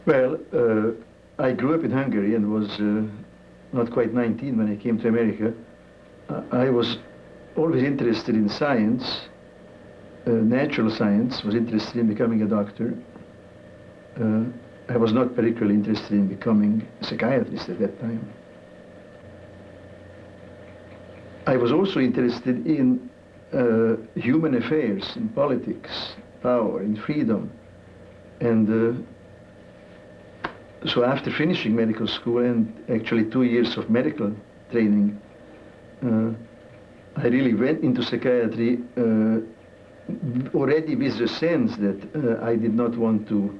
Well, I grew up in Hungary and was not quite 19 when I came to America. I was always interested in science, natural science, was interested in becoming a doctor. I was not particularly interested in becoming a psychiatrist at that time. I was also interested in human affairs, in politics, power, in freedom. And so after finishing medical school and actually 2 years of medical training, I really went into psychiatry already with the sense that I did not want to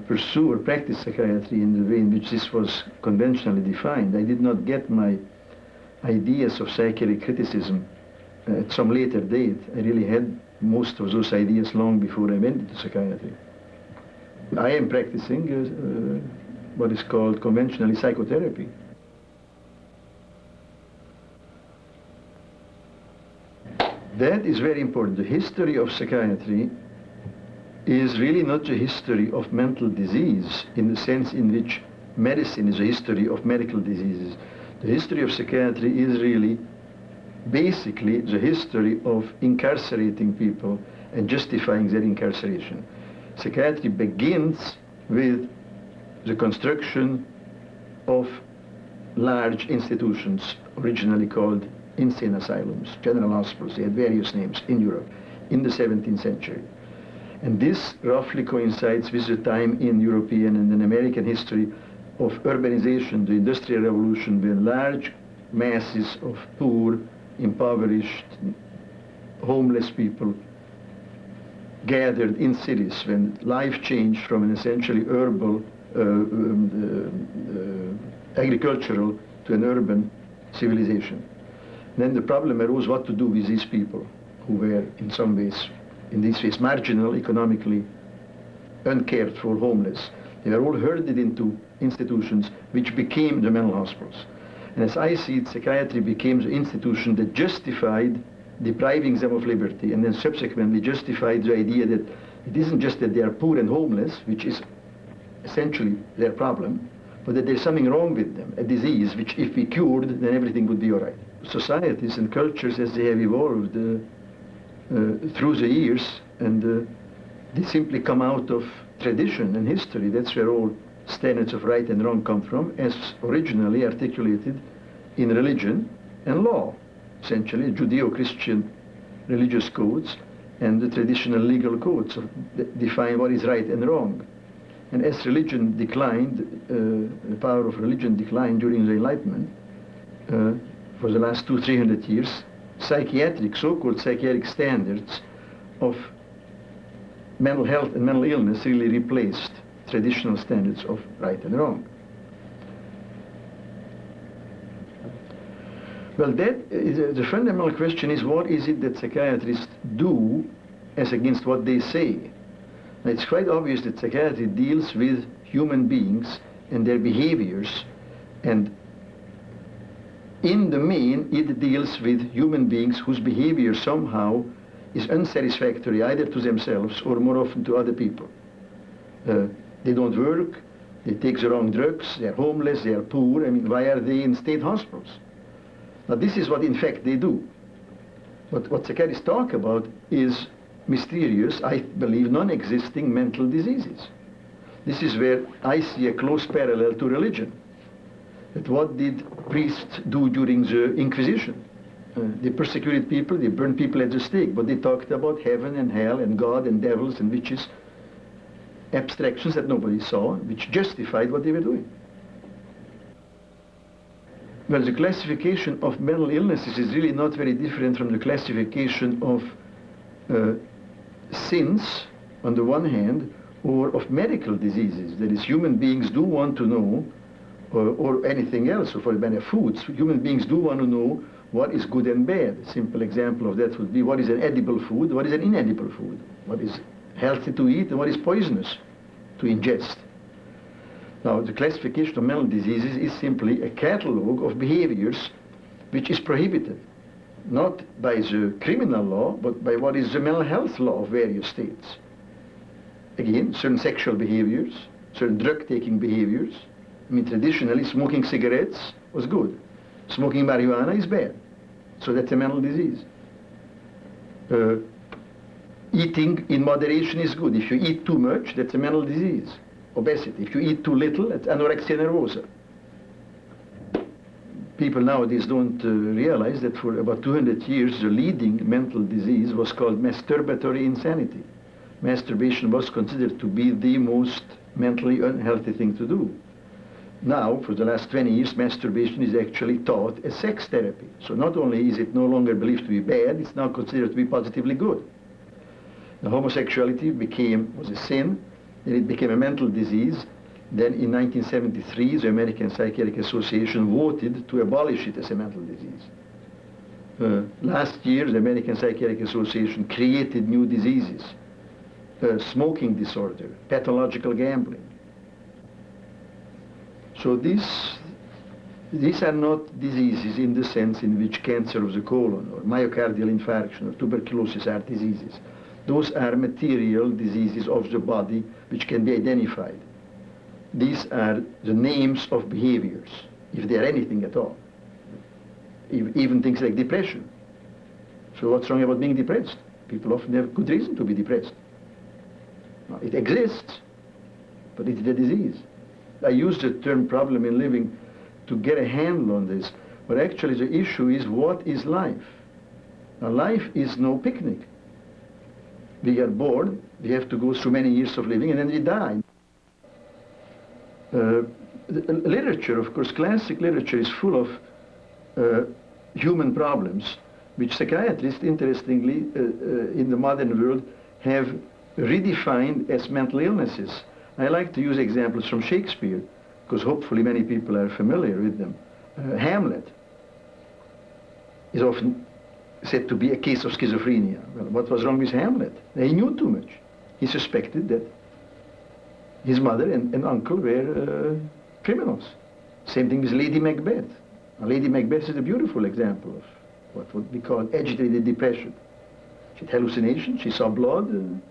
pursue or practice psychiatry in the way in which this was conventionally defined. I did not get my ideas of psychiatric criticism at some later date. I really had most of those ideas long before I went into psychiatry. I am practicing what is called conventionally psychotherapy. That is very important. The history of psychiatry is really not the history of mental disease in the sense in which medicine is a history of medical diseases. The history of psychiatry is really basically the history of incarcerating people and justifying their incarceration. Psychiatry begins with the construction of large institutions, originally called insane asylums, general hospitals. They had various names in Europe in the 17th century. And this roughly coincides with the time in European and in American history of urbanization, the Industrial Revolution, where large masses of poor, impoverished, homeless people gathered in cities when life changed from an essentially urban, agricultural to an urban civilization. Then the problem arose what to do with these people who were in some ways, in this ways, marginal, economically uncared for, homeless. They were all herded into institutions which became the mental hospitals. And as I see it, psychiatry became the institution that justified depriving them of liberty, and then subsequently justified the idea that it isn't just that they are poor and homeless, which is essentially their problem, but that there's something wrong with them, a disease which if we cured, then everything would be all right. Societies and cultures as they have evolved through the years, and they simply come out of tradition and history. That's where all standards of right and wrong come from, as originally articulated in religion and law. Essentially, Judeo-Christian religious codes and the traditional legal codes that define what is right and wrong. And as religion declined, the power of religion declined during the Enlightenment, for the last 200-300 years, so-called psychiatric standards of mental health and mental illness really replaced traditional standards of right and wrong. Well, the fundamental question is, what is it that psychiatrists do as against what they say? Now, it's quite obvious that psychiatry deals with human beings and their behaviors, and in the main, it deals with human beings whose behavior somehow is unsatisfactory either to themselves or more often to other people. They don't work, they take the wrong drugs, they're homeless, they're poor. I mean, why are they in state hospitals? Now, this is what, in fact, they do. But what psychiatrists talk about is mysterious, I believe, non-existing mental diseases. This is where I see a close parallel to religion. That what did priests do during the Inquisition? They persecuted people, they burned people at the stake, but they talked about heaven and hell and God and devils and witches, abstractions that nobody saw, which justified what they were doing. Well, the classification of mental illnesses is really not very different from the classification of sins, on the one hand, or of medical diseases. That is, human beings do want to know, or anything else, or for the matter of foods, human beings do want to know what is good and bad. A simple example of that would be, what is an edible food, what is an inedible food, what is healthy to eat, and what is poisonous to ingest. Now, the classification of mental diseases is simply a catalogue of behaviors which is prohibited, not by the criminal law, but by what is the mental health law of various states. Again, certain sexual behaviors, certain drug-taking behaviors. I mean, traditionally, smoking cigarettes was good. Smoking marijuana is bad. So that's a mental disease. Eating in moderation is good. If you eat too much, that's a mental disease. Obesity. If you eat too little, that's anorexia nervosa. People nowadays don't realize that for about 200 years, the leading mental disease was called masturbatory insanity. Masturbation was considered to be the most mentally unhealthy thing to do. Now, for the last 20 years, masturbation is actually taught as sex therapy. So not only is it no longer believed to be bad, it's now considered to be positively good. The homosexuality was a sin, then it became a mental disease. Then in 1973, the American Psychiatric Association voted to abolish it as a mental disease. Last year, the American Psychiatric Association created new diseases. Smoking disorder, pathological gambling. So these are not diseases in the sense in which cancer of the colon or myocardial infarction or tuberculosis are diseases. Those are material diseases of the body which can be identified. These are the names of behaviors, if they are anything at all. Even things like depression. So what's wrong about being depressed? People often have good reason to be depressed. Now, it exists, but it's the disease. I use the term problem in living to get a handle on this, but actually the issue is, what is life? Now, life is no picnic. We are born, we have to go through many years of living, and then we die. Literature, of course, classic literature is full of human problems, which psychiatrists, interestingly, in the modern world, have redefined as mental illnesses. I like to use examples from Shakespeare, because hopefully many people are familiar with them. Hamlet is often said to be a case of schizophrenia. Well, what was wrong with Hamlet? He knew too much. He suspected that his mother and uncle were criminals. Same thing with Lady Macbeth. Now, Lady Macbeth is a beautiful example of what would be called agitated depression. She had hallucinations, she saw blood.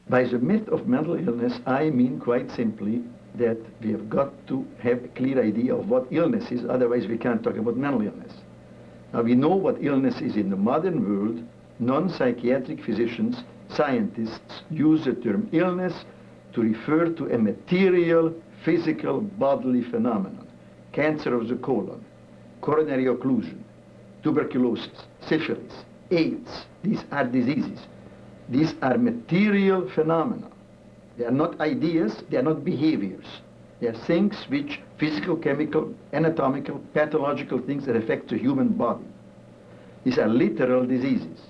By the myth of mental illness, I mean quite simply that we have got to have a clear idea of what illness is, otherwise we can't talk about mental illness. Now, we know what illness is in the modern world. Non-psychiatric physicians, scientists use the term illness to refer to a material, physical, bodily phenomenon. Cancer of the colon, coronary occlusion, tuberculosis, syphilis, AIDS. These are diseases. These are material phenomena. They are not ideas, they are not behaviors. They are things which, physical, chemical, anatomical, pathological things that affect the human body. These are literal diseases.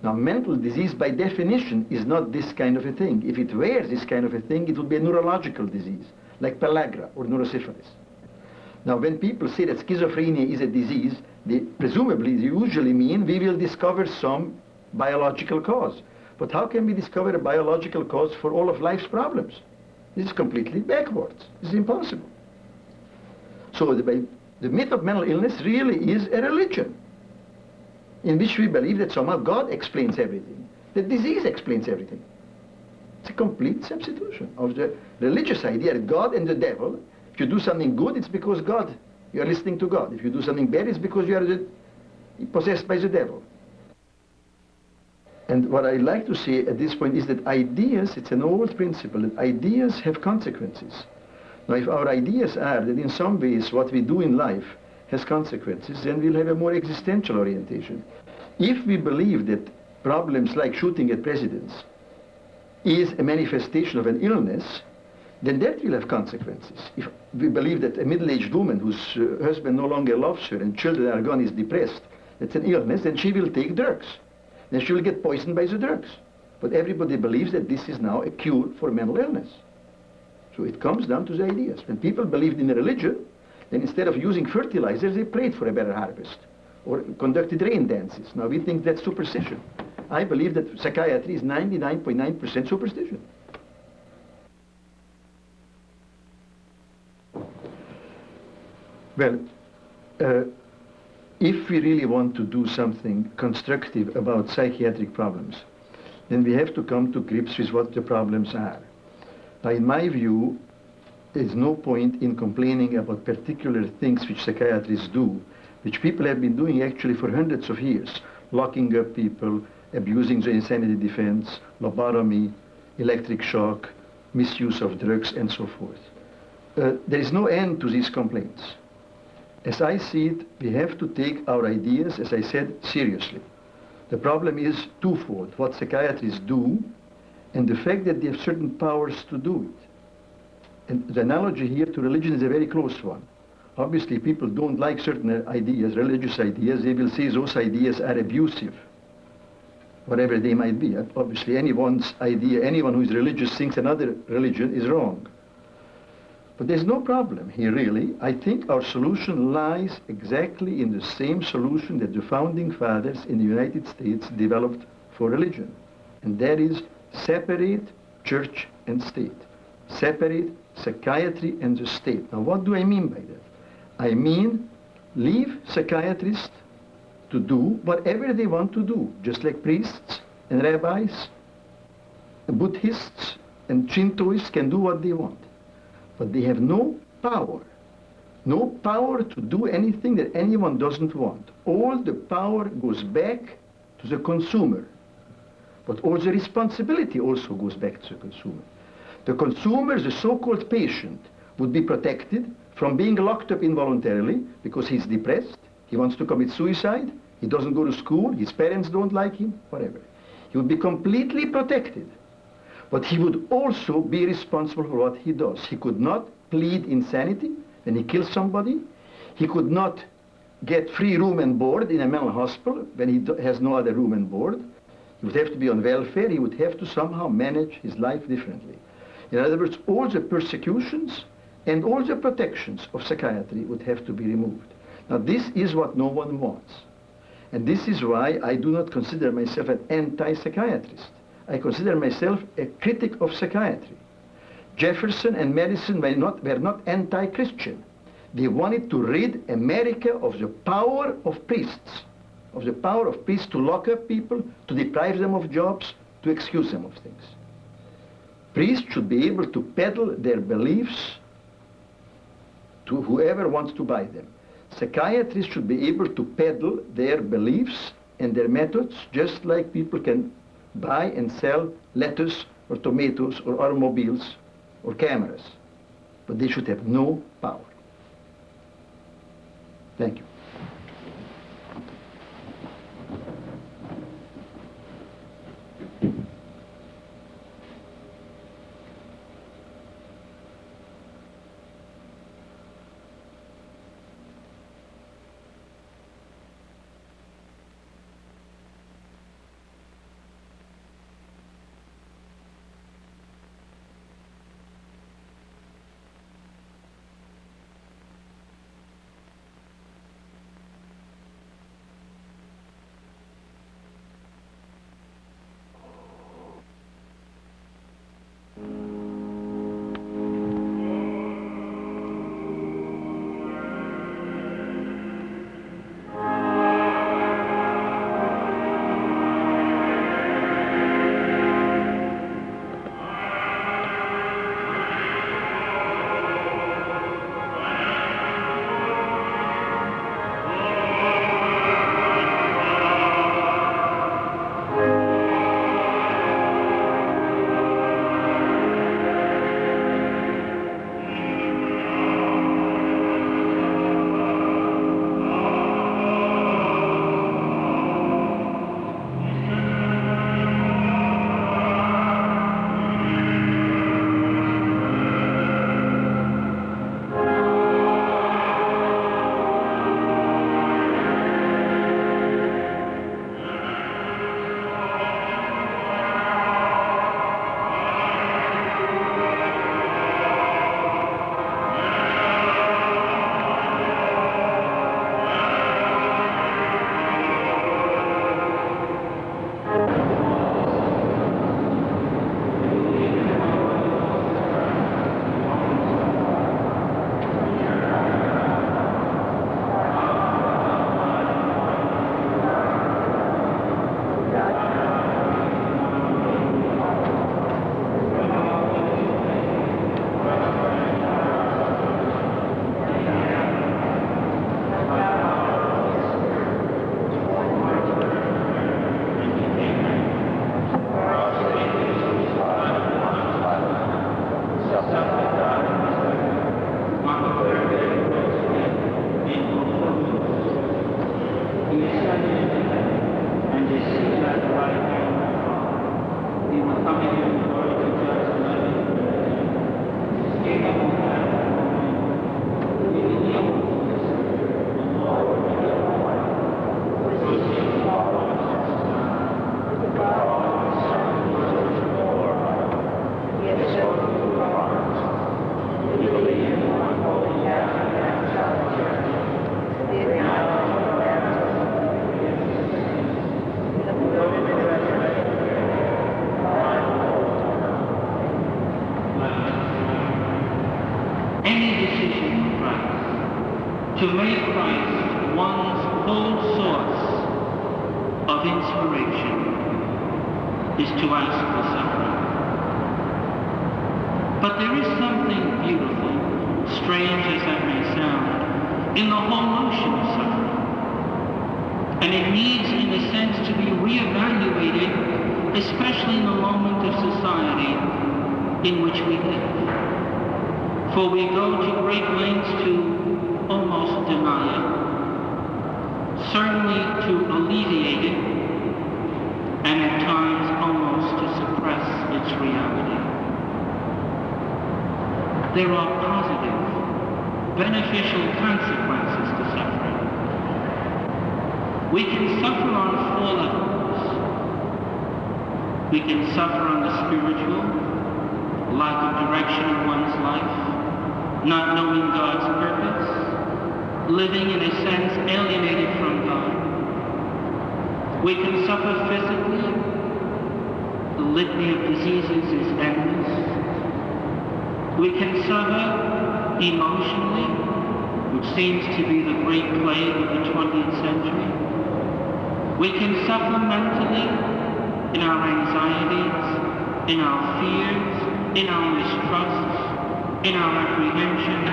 Now, mental disease, by definition, is not this kind of a thing. If it were this kind of a thing, it would be a neurological disease, like pellagra or neurosyphilis. Now, when people say that schizophrenia is a disease, they usually mean we will discover some biological cause. But how can we discover a biological cause for all of life's problems? This is completely backwards. This is impossible. So the myth of mental illness really is a religion in which we believe that somehow God explains everything, that disease explains everything. It's a complete substitution of the religious idea that God and the devil, if you do something good, it's because God, you are listening to God. If you do something bad, it's because you are possessed by the devil. And what I like to say at this point is that ideas, it's an old principle, that ideas have consequences. Now, if our ideas are that in some ways what we do in life has consequences, then we'll have a more existential orientation. If we believe that problems like shooting at presidents is a manifestation of an illness, then that will have consequences. If we believe that a middle-aged woman whose husband no longer loves her and children are gone is depressed, that's an illness, then she will take drugs. Then she will get poisoned by the drugs. But everybody believes that this is now a cure for mental illness. So it comes down to the ideas. When people believed in a religion, then instead of using fertilizers, they prayed for a better harvest or conducted rain dances. Now we think that's superstition. I believe that psychiatry is 99.9% superstition. Well, if we really want to do something constructive about psychiatric problems, then we have to come to grips with what the problems are. Now, in my view, there's no point in complaining about particular things which psychiatrists do, which people have been doing actually for hundreds of years, locking up people, abusing the insanity defense, lobotomy, electric shock, misuse of drugs, and so forth. There is no end to these complaints. As I see it, we have to take our ideas, as I said, seriously. The problem is twofold: what psychiatrists do, and the fact that they have certain powers to do it. And the analogy here to religion is a very close one. Obviously, people don't like certain ideas, religious ideas. They will say those ideas are abusive, whatever they might be. Obviously, anyone's idea, anyone who is religious thinks another religion is wrong. But there's no problem here, really. I think our solution lies exactly in the same solution that the founding fathers in the United States developed for religion. And that is separate church and state. Separate psychiatry and the state. Now, what do I mean by that? I mean, leave psychiatrists to do whatever they want to do, just like priests and rabbis, Buddhists and Shintoists can do what they want. But they have no power to do anything that anyone doesn't want. All the power goes back to the consumer. But all the responsibility also goes back to the consumer. The consumer, the so-called patient, would be protected from being locked up involuntarily because he's depressed, he wants to commit suicide, he doesn't go to school, his parents don't like him, whatever. He would be completely protected. But he would also be responsible for what he does. He could not plead insanity when he kills somebody. He could not get free room and board in a mental hospital when he has no other room and board. He would have to be on welfare. He would have to somehow manage his life differently. In other words, all the persecutions and all the protections of psychiatry would have to be removed. Now, this is what no one wants. And this is why I do not consider myself an anti-psychiatrist. I consider myself a critic of psychiatry. Jefferson and Madison were not anti-Christian. They wanted to rid America of the power of priests, to lock up people, to deprive them of jobs, to excuse them of things. Priests should be able to peddle their beliefs to whoever wants to buy them. Psychiatrists should be able to peddle their beliefs and their methods just like people can buy and sell lettuce or tomatoes or automobiles or cameras. But they should have no power. Thank you. To make Christ one's whole source of inspiration is to ask for suffering. But there is something beautiful, strange as that may sound, in the whole notion of suffering. And it needs, in a sense, to be reevaluated, especially in the moment of society in which we live. For we go to great lengths to almost deny it, certainly to alleviate it, and at times almost to suppress its reality. There are positive, beneficial consequences to suffering. We can suffer on 4 levels. We can suffer on the spiritual, lack of direction in one's life, not knowing God's purpose, living in a sense alienated from God. We can suffer physically. The litany of diseases is endless. We can suffer emotionally, which seems to be the great plague of the 20th century. We can suffer mentally in our anxieties, in our fears, in our mistrusts, in our apprehensions.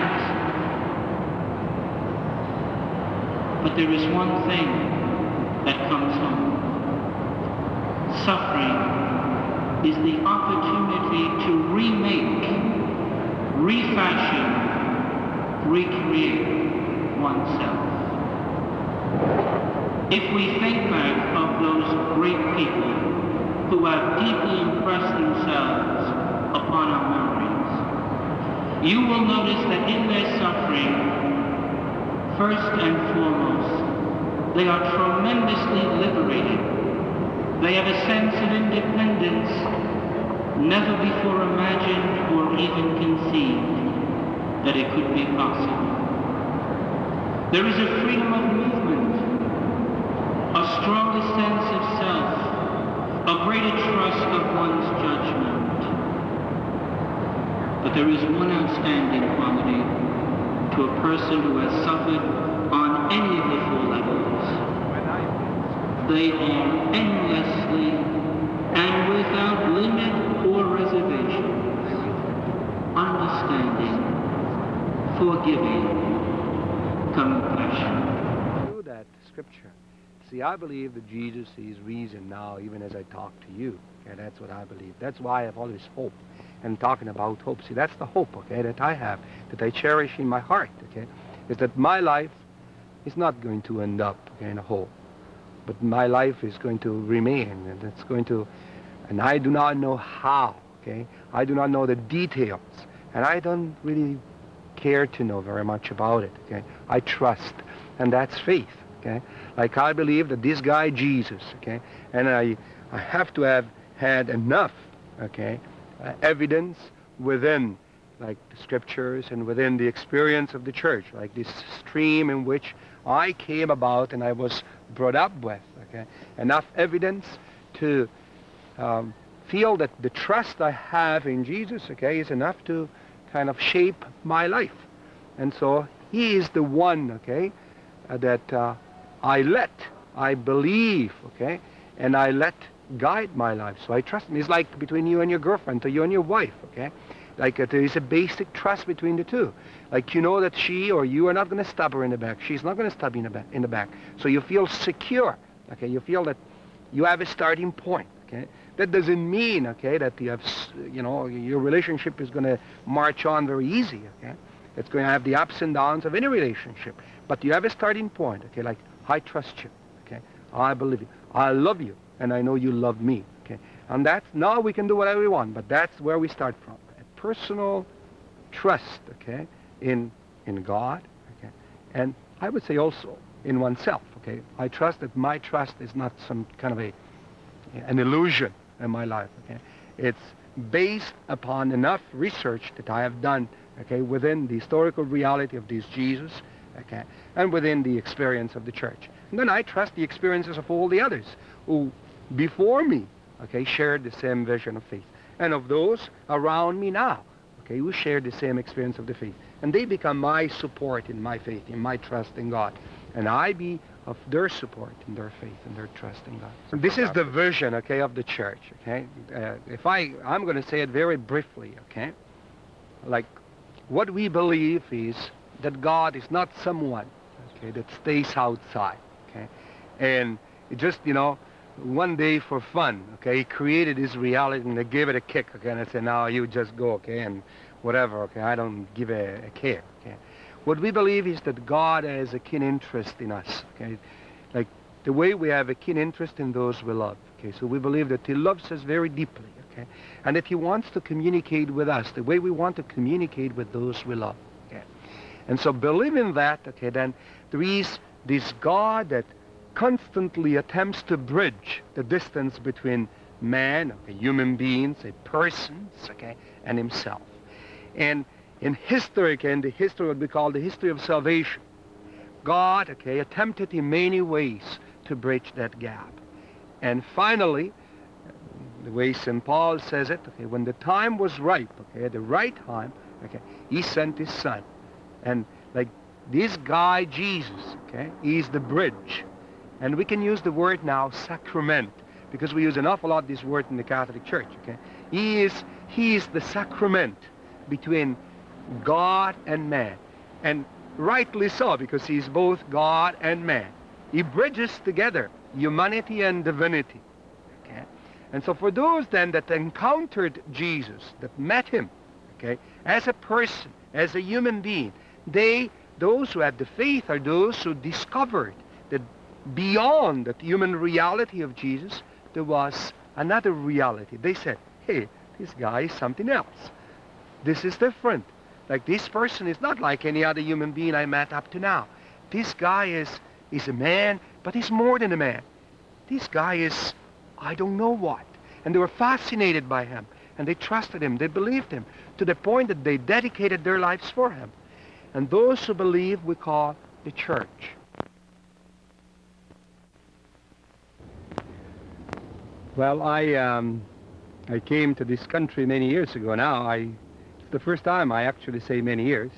But there is one thing that comes home. Suffering is the opportunity to remake, refashion, recreate oneself. If we think back of those great people who have deeply impressed themselves upon our memories, you will notice that in their suffering, first and foremost, they are tremendously liberated. They have a sense of independence never before imagined or even conceived that it could be possible. There is a freedom of movement, a stronger sense of self, a greater trust of one's judgment. But there is one outstanding quality to a person who has suffered on any of the 4 levels. They are endlessly and without limit or reservations, understanding, forgiving, compassion. Through that scripture, see, I believe that Jesus is reason now, even as I talk to you. Okay, that's what I believe. That's why I have always hope. And talking about hope, see, that's the hope, okay, that I have, that I cherish in my heart, okay, is that my life is not going to end up, okay, in a hole, but my life is going to remain, and it's going to, and I do not know how, okay, I do not know the details, and I don't really care to know very much about it, okay, I trust, and that's faith, okay, like I believe that this guy Jesus, okay, and I have to have had enough, okay, evidence within, like, the scriptures and within the experience of the church, like this stream in which I came about and I was brought up with, okay? Enough evidence to feel that the trust I have in Jesus, okay, is enough to kind of shape my life. And so he is the one, okay, that I believe, okay, and I let guide my life. So I trust him. It's like between you and your girlfriend, or you and your wife, okay? Like there is a basic trust between the two. Like you know that she or you are not going to stab her in the back. She's not going to stab you in the back. So you feel secure, okay? You feel that you have a starting point, okay? That doesn't mean, okay, that you have, you know, your relationship is going to march on very easy, okay? It's going to have the ups and downs of any relationship. But you have a starting point, okay? Like, I trust you, okay? I believe you. I love you. And I know you love me, okay? And now we can do whatever we want, but that's where we start from. A personal trust, okay, in God, okay, and I would say also in oneself, okay. I trust that my trust is not some kind of an illusion in my life, okay. It's based upon enough research that I have done, okay, within the historical reality of this Jesus, okay, and within the experience of the church. And then I trust the experiences of all the others who, before me, okay, shared the same vision of faith, and of those around me now, okay, who share the same experience of the faith. And they become my support in my faith, in my trust in God. And I be of their support in their faith and their trust in God. So this is the vision, okay, of the church, okay? I'm going to say it very briefly, okay? Like, what we believe is that God is not someone, okay, that stays outside, okay? And it just, one day for fun, okay, he created his reality and they gave it a kick, okay, and I said, now you just go, okay, and whatever, okay, I don't give a care, okay. What we believe is that God has a keen interest in us, okay, like the way we have a keen interest in those we love, okay, so we believe that he loves us very deeply, okay, and that he wants to communicate with us the way we want to communicate with those we love, okay. And so believing that, okay, then there is this God that constantly attempts to bridge the distance between man, okay, human beings, persons, okay, and himself. And in history, okay, in the history, what we call the history of salvation, God, okay, attempted in many ways to bridge that gap. And finally, the way St. Paul says it, okay, when the time was ripe, okay, at the right time, okay, he sent his son. And like this guy, Jesus, okay, he's the bridge. And we can use the word now, sacrament, because we use an awful lot this word in the Catholic Church, okay? He is the sacrament between God and man. And rightly so, because he's both God and man. He bridges together humanity and divinity, okay? And so for those then that encountered Jesus, that met him, okay, as a person, as a human being, those who had the faith are those who discovered that beyond that human reality of Jesus, there was another reality. They said, hey, this guy is something else. This is different. Like, this person is not like any other human being I met up to now. This guy is a man, but he's more than a man. This guy is, I don't know what. And they were fascinated by him, and they trusted him, they believed him, to the point that they dedicated their lives for him. And those who believe we call the church. Well, I came to this country many years ago now. It's the first time I actually say many years.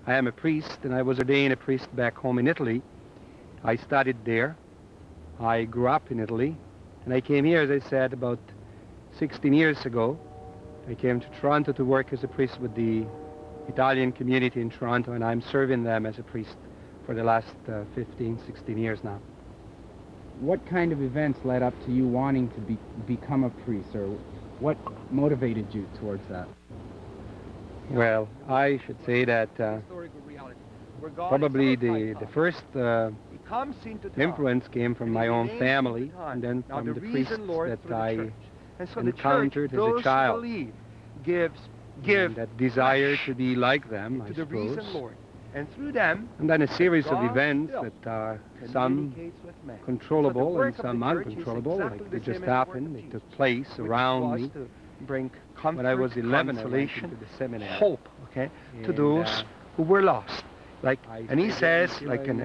I am a priest, and I was ordained a priest back home in Italy. I studied there. I grew up in Italy. And I came here, as I said, about 16 years ago. I came to Toronto to work as a priest with the Italian community in Toronto, and I'm serving them as a priest for the last 15, 16 years now. What kind of events led up to you wanting to become a priest, or what motivated you towards that? Well, I should say that probably the first influence came from my own family, and then from the priests that I encountered as a child, and that desire to be like them, I suppose. And through them, and then a series of events that are some controllable and some uncontrollable, like they just happened, they took place around me. When I was 11, I went into the seminary. Hope, okay, to those who were lost. Like, and he says, like in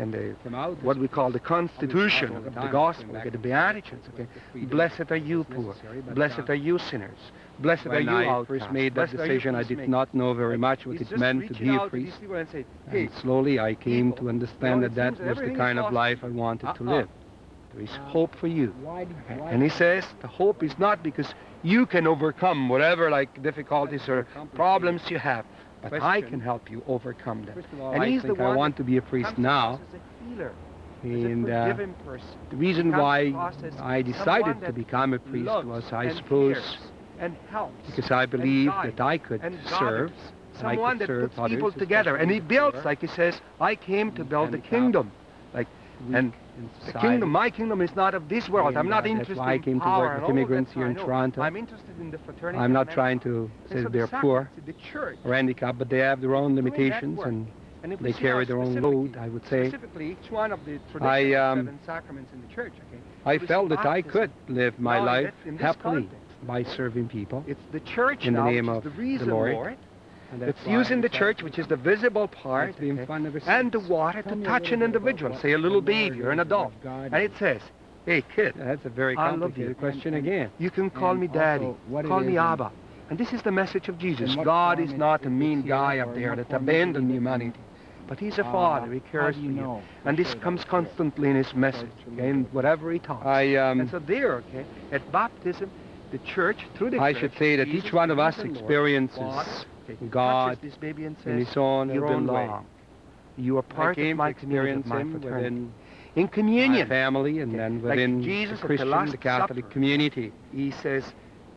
what we call the constitution of the gospel, okay, the Beatitudes, okay, blessed are you poor, blessed are you sinners, blessed are you outcasts. When I first made that decision, I did not know very much what it meant to be a priest. And slowly I came to understand that that was the kind of life I wanted to live. There is hope for you. And he says, the hope is not because you can overcome whatever like difficulties or problems you have, but I can help you overcome them. And he's the one I want to be a priest now. And the reason why I decided to become a priest was, I suppose, because I believed that I could serve, someone that puts people together. And he builds, like he says, I came to build the kingdom. Like, weak And in the society. kingdom, my kingdom is not of this world. I'm not That's interested why I in came to power work and with all immigrants that, here in I know. Toronto. I'm interested in the fraternity. I'm not and trying to and say so that the they're poor sacraments, the church, or handicapped, but they have their own doing that limitations work. and if we they see carry how their own specifically- load, I would say. Specifically, each one of the traditional I, 7 sacraments in the church, okay? I So we felt see that I baptism. could live my Now, life in this happily context, by serving people. It's the church in the now, name which of is the the reason, Lord. And that's It's why using I the decided church, to which is the visible part, It's been okay, fun ever and the since. water Tell to me a touch little an bit about individual, what say a little the Lord baby or an is, adult, what God and is. it says, hey kid, That's a very I love you. complicated question And- again. you can call And me daddy, also what it call is me and- Abba. And this is the message of Jesus. in what God form is not a it's mean here guy or up in there what that form abandoned it is. humanity. But he's a father, he cares how for do you you. know And for this sure comes that's true? constantly in his message, okay, in whatever he talks. And so there, okay, at baptism, the church, through the I church, should say that Jesus, each one of the us risen Lord, experiences Father, okay, God touches this baby and in says, his own, you their own way. belong. You are I part of came my to community, experience of my him fraternity. within In my communion, family and okay, then like within Jesus the at Christian, Last the Catholic Supper, community. he says,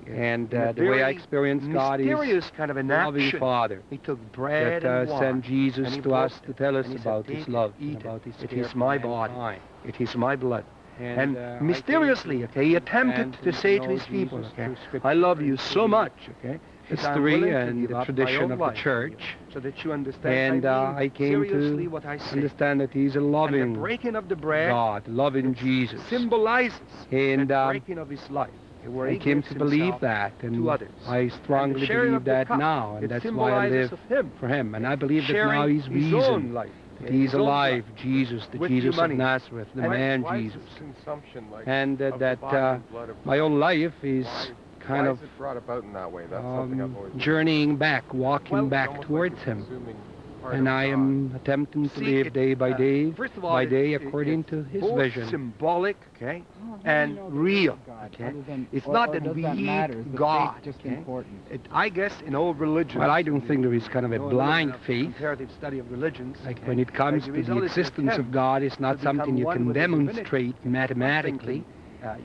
And in a the way I very experience God is mysterious kind of an the loving action. Father He took bread that and wine, sent Jesus and he to broke us to it, tell us and he said, about "Take his it, love, eat and about his it care is for my body, mankind. it is my blood." And I mysteriously, came okay, he attempted and to say to know his people, Jesus okay, through Scripture I love you and so through much, okay, that I'm willing history to and give the up tradition my own of the life for you, church. so that you understand And I mean I came seriously to what I say. understand that he's a And the loving breaking of the bread God, loving Jesus. symbolizes And the breaking of his life. Where I he came gives to believe himself that, and to others. I And strongly the sharing believe of the that cup, now, and it that's why I symbolizes live of him. for him. And I believe that Sharing now he's his own reason life, that his he's own alive, blood, Jesus, the with Jesus of humanity. Nazareth, the And man why Jesus. Is this consumption like And of the that body and blood of my own life is Why- kind why of is it brought about in that way? That's something I've always journeying back, walking Well, back almost towards like him. consuming part And of I God. am attempting to See, live it, day by day, first of all, by day, it- according it's to his both vision. symbolic, okay, Oh, and real, okay. It's not that we eat God, just okay? important. I guess in old religions. Well, I don't think there is kind of a know little blind enough faith. comparative study of religions. Like okay, when it comes the to the result is an existence of attempt God, it's not to become something you one can with the divinity. demonstrate mathematically.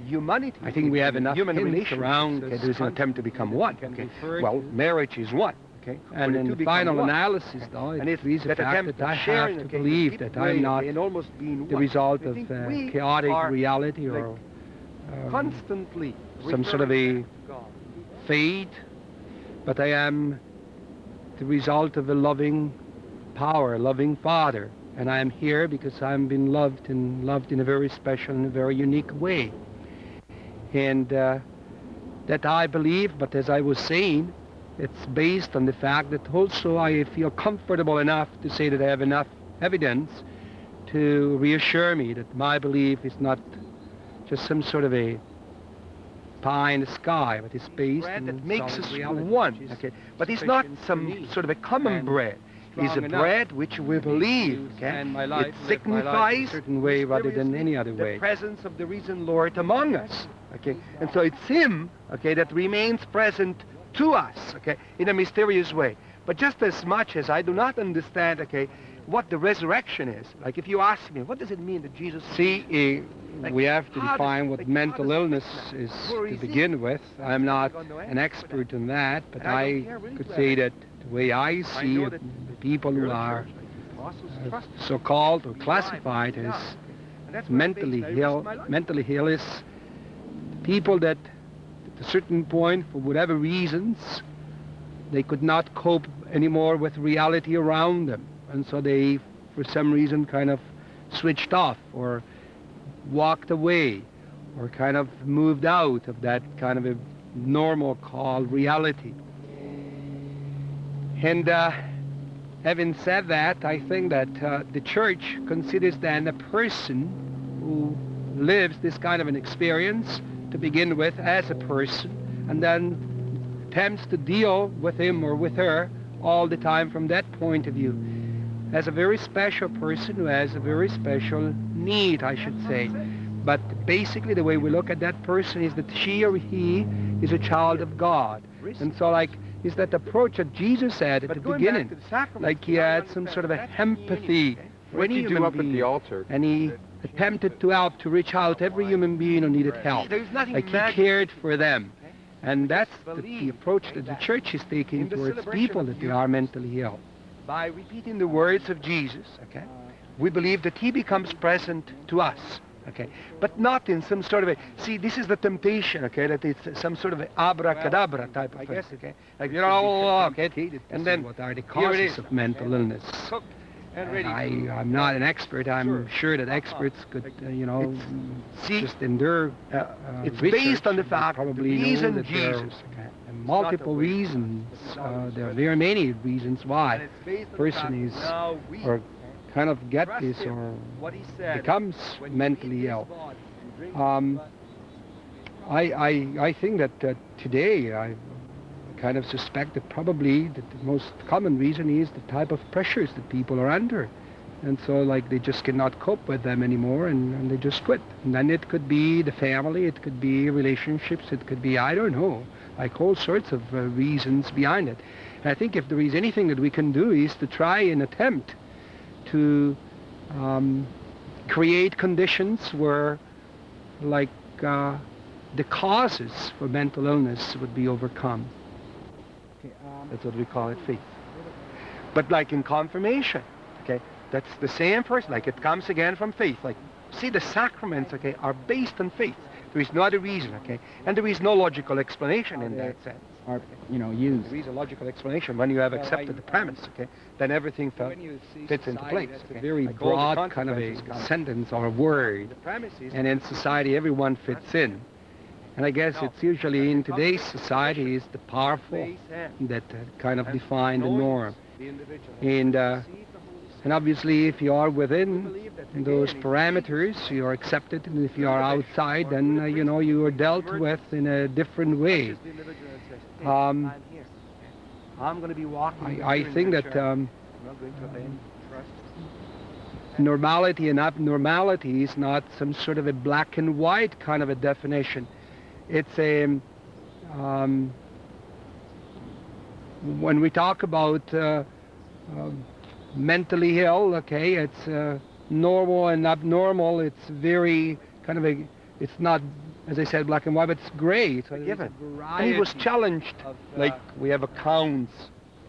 Humanity. I think we have enough human hints relationships around as that there's an attempt to become one. can Okay. refer Well, to- marriage is one. Okay. And the in two the become final one. analysis, though, And it it's is a that fact attempt that I of sharing, have to okay, believe keep that way, I'm not okay, and almost being the one. result I of think we chaotic are reality like or constantly some sort of referring a back to God. fate, but I am the result of a loving power, a loving Father. And I am here because I'm been loved in a very special and a very unique way. And that I believe, but as I was saying, it's based on the fact that also I feel comfortable enough to say that I have enough evidence to reassure me that my belief is not just some sort of a pie in the sky, but it's based Bread on that makes solid us reality, one, which is okay? But it's not sufficient for some me. sort of a common And bread. It's a strong enough bread which we believe, okay? And my life, It live my life signifies in a certain way rather than any other way. the presence of the risen Lord among us, okay? And so it's Him, okay, that remains present to us, okay, in a mysterious way. But just as much as I do not understand, okay, what the resurrection is, like if you ask me, what does it mean that Jesus... See, Like, we have to how does- define what like, mental how does it illness fit now? is Where to is he? begin with. I'm not going to an answer expert in that, but And I don't I care really could to say have that the way I see know it, that the people who early are church, like the apostles, trusted so-called or we classified rely on as God. And that's where I mentally based- I risked ill, my life. mentally ill is people that at a certain point, for whatever reasons, they could not cope anymore with reality around them. And so they, for some reason, kind of switched off or walked away or kind of moved out of that kind of a normal called reality. And having said that, I think that the church considers then a person who lives this kind of an experience to begin with as a person and then attempts to deal with him or with her all the time from that point of view as a very special person who has a very special need, I should say. But basically the way we look at that person is that she or he is a child of God. And so like, is that approach that Jesus had at the But going back beginning, to the sacraments, like he you had gotta some sort of a understand, that's empathy meaning, for What any did you do human up at the being. altar? And he attempted to reach out to every human being who needed help. There's nothing Like he magic. cared for them. And that's the believe approach that the church is taking in the towards celebration people of that they youth. are mentally ill. By repeating the words of Jesus, okay? we believe that he becomes present to us, okay, but not in some sort of a, see, this is the temptation, okay, that it's some sort of an abracadabra type of thing, okay, like, you know, okay, and then what are the here it causes is. of mental illness? And I'm not an expert. I'm sure that experts could, See, just in their it's research, based on the they fact probably the reason know that there Jesus are multiple reasons. There are very many reasons why a person is or kind of get this or becomes mentally ill. I think that today I kind of suspect that probably that the most common reason is the type of pressures that people are under. And so, like, they just cannot cope with them anymore, and they just quit. And then it could be the family, it could be relationships, it could be, I don't know, like all sorts of reasons behind it. And I think if there is anything that we can do is to try and attempt to create conditions where, like, the causes for mental illness would be overcome. That's what we call it, faith. But like in confirmation, okay, that's the same person, like it comes again from faith. Like, see, the sacraments, okay, are based on faith. There is no other reason, okay, and there is no logical explanation in that sense. Are, used. There is a logical explanation when you have accepted the premise, okay, then everything fits into place. It's Okay? a very Like all the broad kind of a consequences sentence or a word. The premise is And in society, everyone fits in. And I guess it's usually in today's society is the powerful that kind of define the norm. And obviously, if you are within those parameters, you are accepted. And if you are outside, then, you are dealt with in a different way. I'm going to be walking. I think that normality and abnormality is not some sort of a black and white kind of a definition. It's a, when we talk about mentally ill, okay, it's normal and abnormal. It's very kind of a, it's not, as I said, black and white, but it's gray. It's Given. And he was challenged, like we have accounts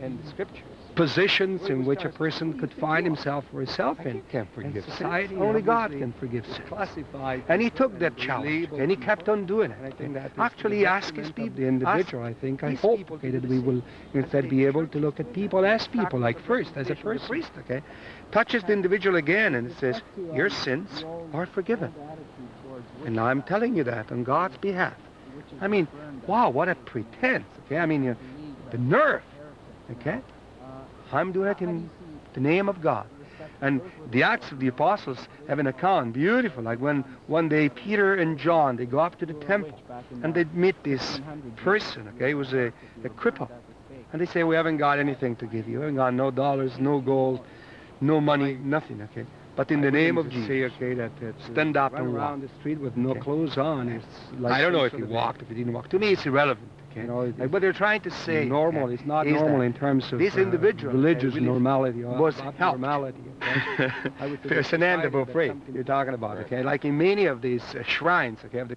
in the scriptures. Positions in which a person could find himself or herself in. Can't forgive Society, sins. only God can forgive sins. And he took that challenge, and he kept on doing it. Actually, he asked his people, the individual, I think, I hope, okay, that we will instead be able to look at people as people, like first, as a person. Priest, okay, touches the individual again and it says, your sins are forgiven. And now I'm telling you that on God's behalf. I mean, wow, what a pretense, okay? I mean, the nerve, okay? I'm doing it in the name of God. And the Acts of the Apostles have an account, beautiful, like when one day Peter and John, they go up to the temple and they meet this person, okay, he was a cripple. And they say, we haven't got anything to give you. We haven't got no dollars, no gold, no money, nothing, okay. But in the name of Jesus, say, okay, that stand up and walk. around the street with no clothes on. It's like I don't know if he walked, if he didn't walk. To me, it's irrelevant. Okay? Like what they're trying to say, normal. It's not is normal that in terms of this individual religious really normality or was normality. helped. Fernando Beaufray, you're talking about, okay? Like in many of these shrines, okay, of the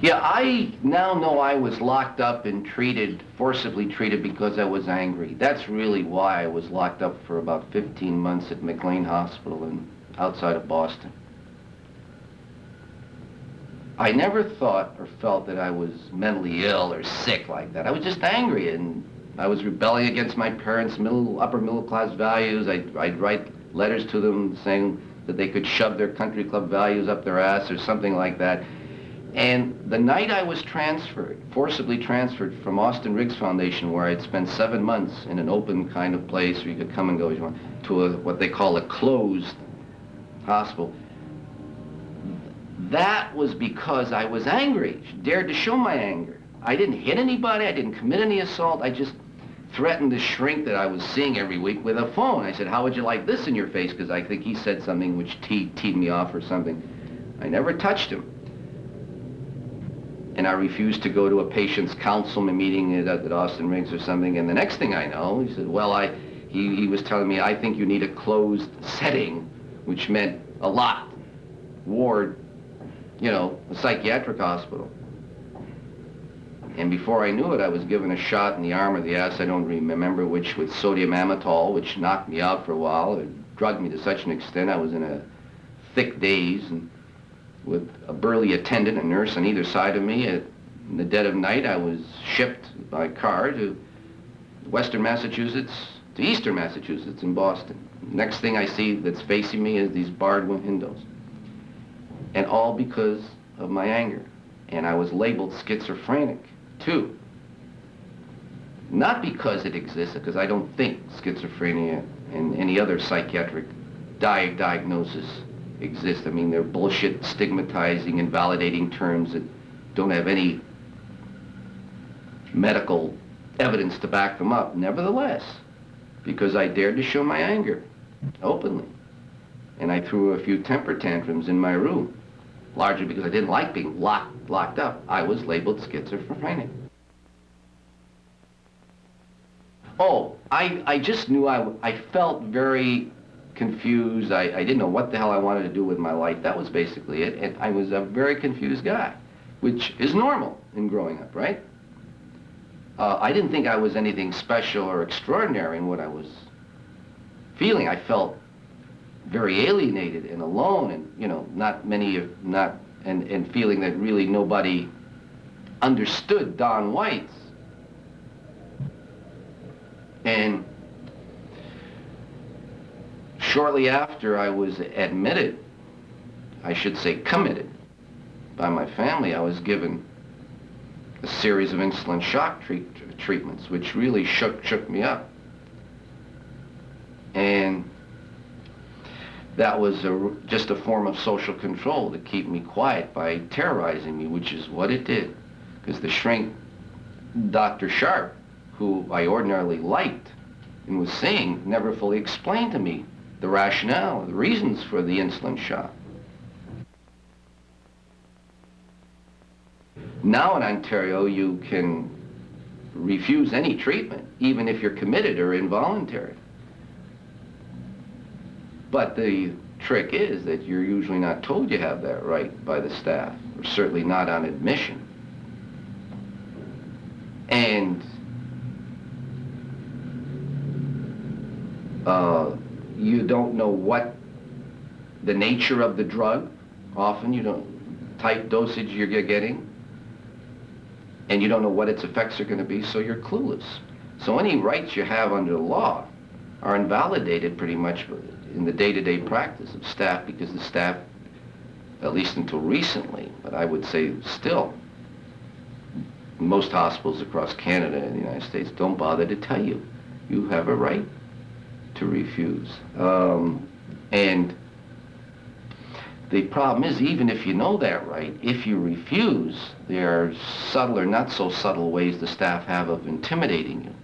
Yeah, I now know I was locked up and forcibly treated because I was angry. That's really why I was locked up for about 15 months at McLean Hospital outside of Boston. I never thought or felt that I was mentally ill or sick like that. I was just angry, and I was rebelling against my parents' upper middle class values. I'd write letters to them saying that they could shove their country club values up their ass or something like that. And the night I was forcibly transferred from Austin Riggs Foundation, where I'd spent 7 months in an open kind of place where you could come and go as you want, to what they call a closed hospital, that was because I was angry, dared to show my anger. I didn't hit anybody, I didn't commit any assault, I just threatened the shrink that I was seeing every week with a phone. I said, how would you like this in your face? Because I think he said something which teed me off or something. I never touched him. And I refused to go to a patient's councilman meeting at Austin Riggs or something. And the next thing I know, he said, well, he was telling me, I think you need a closed setting, which meant a lot. Ward, you know, a psychiatric hospital. And before I knew it, I was given a shot in the arm or the ass, I don't remember which, with sodium amytal, which knocked me out for a while. It drugged me to such an extent I was in a thick daze, and with a burly attendant, a nurse on either side of me. In the dead of night, I was shipped by car to western Massachusetts, to eastern Massachusetts in Boston. Next thing I see that's facing me is these barred windows. And all because of my anger. And I was labeled schizophrenic, too. Not because it exists, because I don't think schizophrenia and any other psychiatric diagnosis exist. I mean, they're bullshit, stigmatizing, invalidating terms that don't have any medical evidence to back them up. Nevertheless, because I dared to show my anger openly, and I threw a few temper tantrums in my room, largely because I didn't like being locked up, I was labeled schizophrenic. Oh, I just knew I felt very confused. I didn't know what the hell I wanted to do with my life. That was basically it. And I was a very confused guy, which is normal in growing up, right? I didn't think I was anything special or extraordinary in what I was feeling. I felt very alienated and alone, and, you know, and feeling that really nobody understood Don White's. And shortly after I was admitted, I should say committed, by my family, I was given a series of insulin shock treatments, which really shook me up. And that was just a form of social control to keep me quiet by terrorizing me, which is what it did. Because the shrink, Dr. Sharp, who I ordinarily liked and was seeing, never fully explained to me the rationale, the reasons for the insulin shot. Now in Ontario, you can refuse any treatment, even if you're committed or involuntary. But the trick is that you're usually not told you have that right by the staff, or certainly not on admission. And you don't know what the nature of the drug. Often you don't type dosage you're getting, and you don't know what its effects are going to be, so you're clueless. So any rights you have under the law are invalidated pretty much in the day-to-day practice of staff, because the staff, at least until recently, but I would say still, most hospitals across Canada and the United States don't bother to tell you, you have a right to refuse. And the problem is, even if you know that right, if you refuse, there are subtle or not so subtle ways the staff have of intimidating you.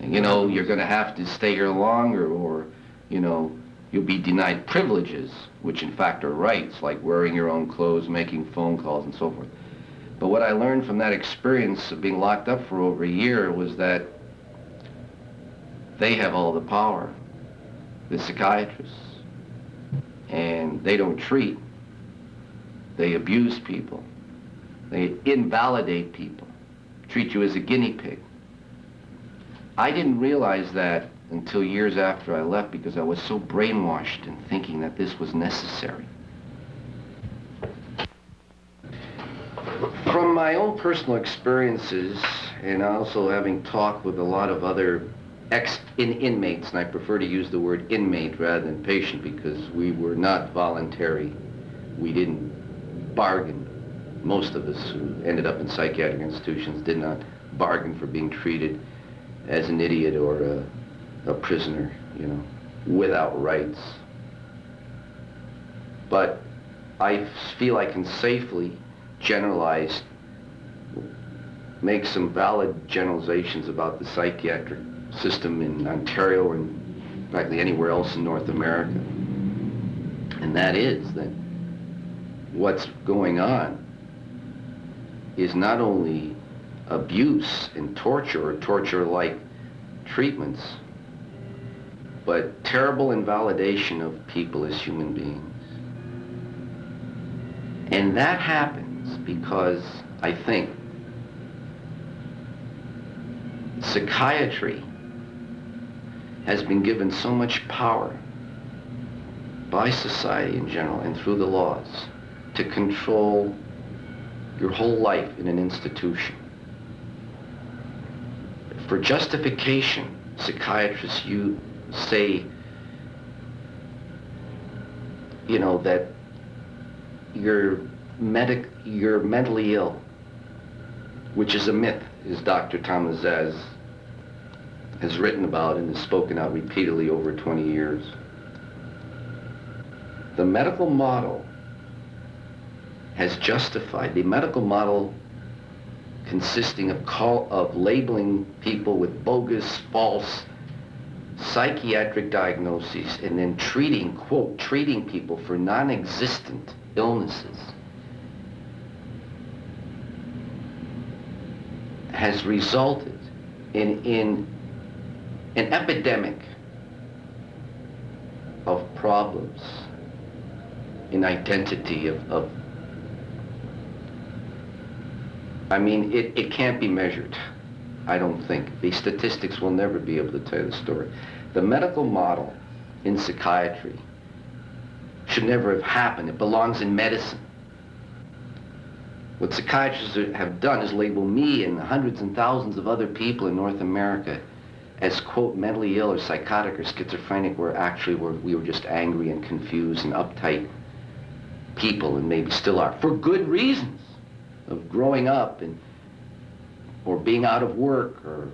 And, you know, you're going to have to stay here longer, or, you know, you'll be denied privileges, which in fact are rights, like wearing your own clothes, making phone calls, and so forth. But what I learned from that experience of being locked up for over a year was that they have all the power, the psychiatrists, and they don't treat. They abuse people. They invalidate people, treat you as a guinea pig. I didn't realize that until years after I left because I was so brainwashed in thinking that this was necessary. From my own personal experiences, and also having talked with a lot of other inmates, and I prefer to use the word inmate rather than patient because we were not voluntary. We didn't bargain. Most of us who ended up in psychiatric institutions did not bargain for being treated as an idiot or a prisoner, you know, without rights. But I feel I can safely generalize, make some valid generalizations about the psychiatric system in Ontario and practically anywhere else in North America. And that is that what's going on is not only abuse and torture or torture-like treatments, but terrible invalidation of people as human beings. And that happens because I think psychiatry has been given so much power by society in general and through the laws to control your whole life in an institution. For justification, psychiatrists, you say, you know, that you're mentally ill, which is a myth, as Dr. Thomas Zaz has written about and has spoken out repeatedly over 20 years. The medical model has justified, the medical model consisting of labeling people with bogus, false psychiatric diagnoses and then treating, quote, treating people for non-existent illnesses has resulted in an epidemic of problems in identity of I mean, it can't be measured, I don't think. The statistics will never be able to tell the story. The medical model in psychiatry should never have happened. It belongs in medicine. What psychiatrists have done is label me and hundreds and thousands of other people in North America as, quote, mentally ill or psychotic or schizophrenic, where actually we were just angry and confused and uptight people, and maybe still are, for good reasons of growing up or being out of work or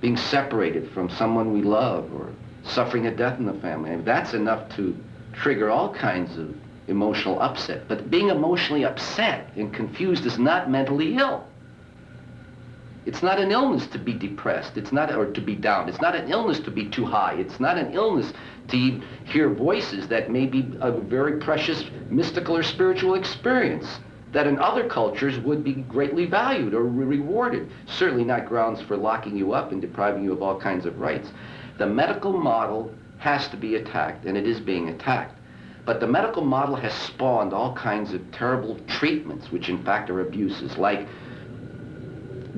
being separated from someone we love or suffering a death in the family. And that's enough to trigger all kinds of emotional upset. But being emotionally upset and confused is not mentally ill. It's not an illness to be depressed. It's not, or to be down. It's not an illness to be too high. It's not an illness to hear voices that may be a very precious mystical or spiritual experience that in other cultures would be greatly valued or rewarded. Certainly not grounds for locking you up and depriving you of all kinds of rights. The medical model has to be attacked, and it is being attacked. But the medical model has spawned all kinds of terrible treatments, which in fact are abuses, like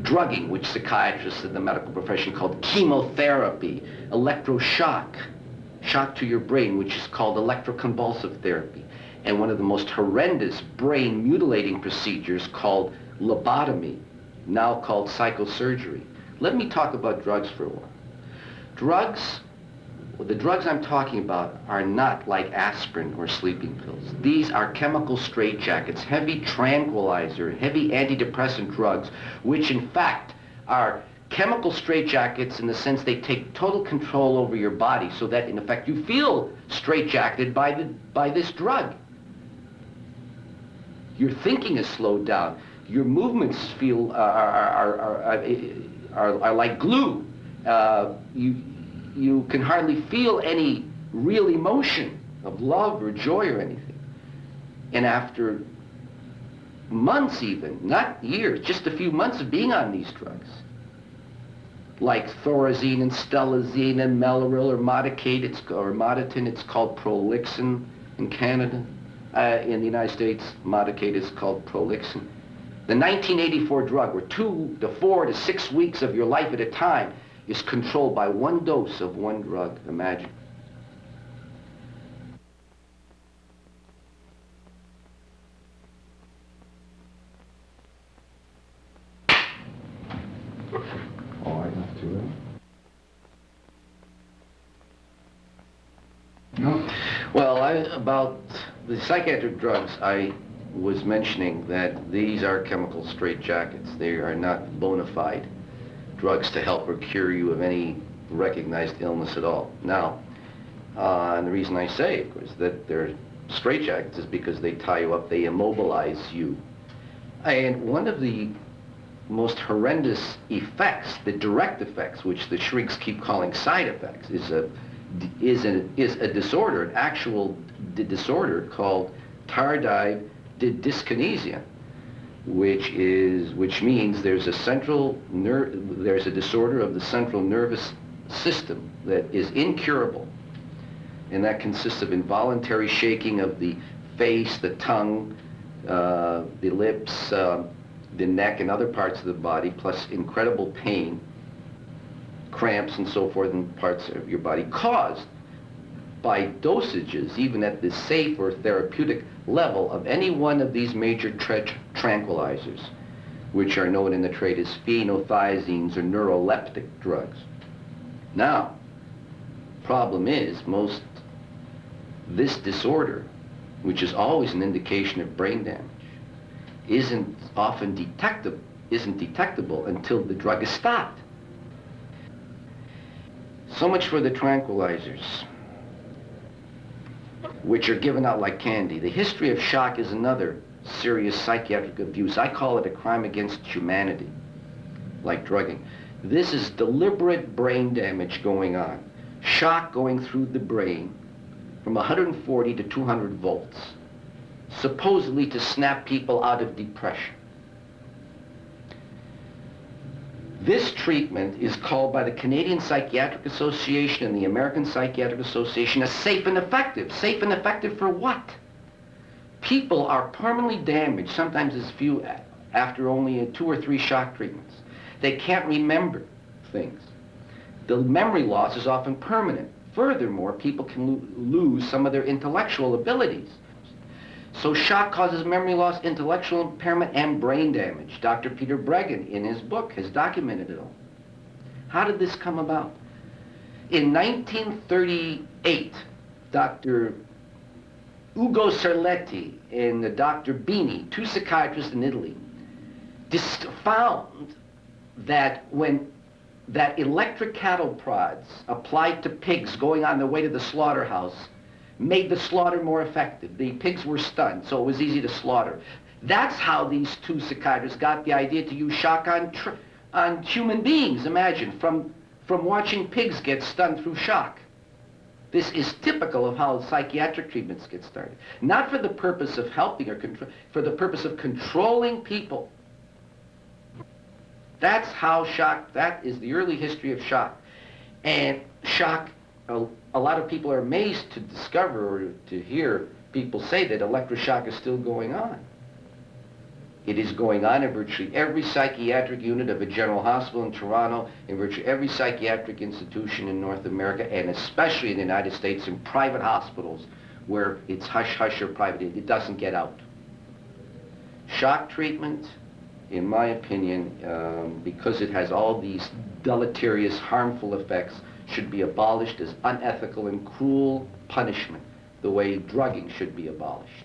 drugging, which psychiatrists in the medical profession called chemotherapy, electroshock, shock to your brain, which is called electroconvulsive therapy, and one of the most horrendous brain mutilating procedures called lobotomy, now called psychosurgery. Let me talk about drugs for a while. Drugs, the drugs I'm talking about are not like aspirin or sleeping pills. These are chemical straitjackets, heavy tranquilizer, heavy antidepressant drugs, which in fact are chemical straitjackets in the sense they take total control over your body so that in effect you feel straitjacketed by this drug. Your thinking is slowed down. Your movements feel are like glue. You can hardly feel any real emotion of love or joy or anything. And after months even, not years, just a few months of being on these drugs, like Thorazine and Stelazine and Mellaril or Modicate, or Moditin, it's called Prolixin in Canada. in the United States, Medicaid is called Prolixin. The 1984 drug, where 2 to 4 to 6 weeks of your life at a time is controlled by one dose of one drug. Imagine. Oh, I have to. No. Well, about the psychiatric drugs, I was mentioning that these are chemical straitjackets. They are not bona fide drugs to help or cure you of any recognized illness at all. Now, and the reason I say, of course, that they're straitjackets is because they tie you up, they immobilize you. And one of the most horrendous effects, the direct effects, which the shrinks keep calling side effects, is a disorder, an actual disorder called tardive dyskinesia, which means there's a disorder of the central nervous system that is incurable, and that consists of involuntary shaking of the face, the tongue, the lips, the neck, and other parts of the body, plus incredible pain, cramps, and so forth in parts of your body, caused by dosages, even at the safe or therapeutic level, of any one of these major tranquilizers, which are known in the trade as phenothiazines or neuroleptic drugs. Now, problem is, this disorder, which is always an indication of brain damage, isn't detectable until the drug is stopped. So much for the tranquilizers, which are given out like candy. The history of shock is another serious psychiatric abuse. I call it a crime against humanity, like drugging. This is deliberate brain damage going on. Shock going through the brain from 140 to 200 volts, supposedly to snap people out of depression. This treatment is called by the Canadian Psychiatric Association and the American Psychiatric Association as safe and effective. Safe and effective for what? People are permanently damaged, sometimes as few after only 2 or 3 shock treatments. They can't remember things. The memory loss is often permanent. Furthermore, people can lose some of their intellectual abilities. So shock causes memory loss, intellectual impairment, and brain damage. Dr. Peter Breggin, in his book, has documented it all. How did this come about? In 1938, Dr. Ugo Cerletti and Dr. Bini, 2 psychiatrists in Italy, found that that electric cattle prods applied to pigs going on their way to the slaughterhouse made the slaughter more effective. The pigs were stunned, so it was easy to slaughter. That's how these 2 psychiatrists got the idea to use shock on human beings. Imagine, from watching pigs get stunned through shock. This is typical of how psychiatric treatments get started. Not for the purpose of helping or for the purpose of controlling people. That's how shock, that is the early history of shock. And shock, a lot of people are amazed to discover or to hear people say that electroshock is still going on. It is going on in virtually every psychiatric unit of a general hospital in Toronto, in virtually every psychiatric institution in North America, and especially in the United States in private hospitals where it's hush-hush or private. It doesn't get out. Shock treatment, in my opinion, because it has all these deleterious, harmful effects, should be abolished as unethical and cruel punishment, the way drugging should be abolished.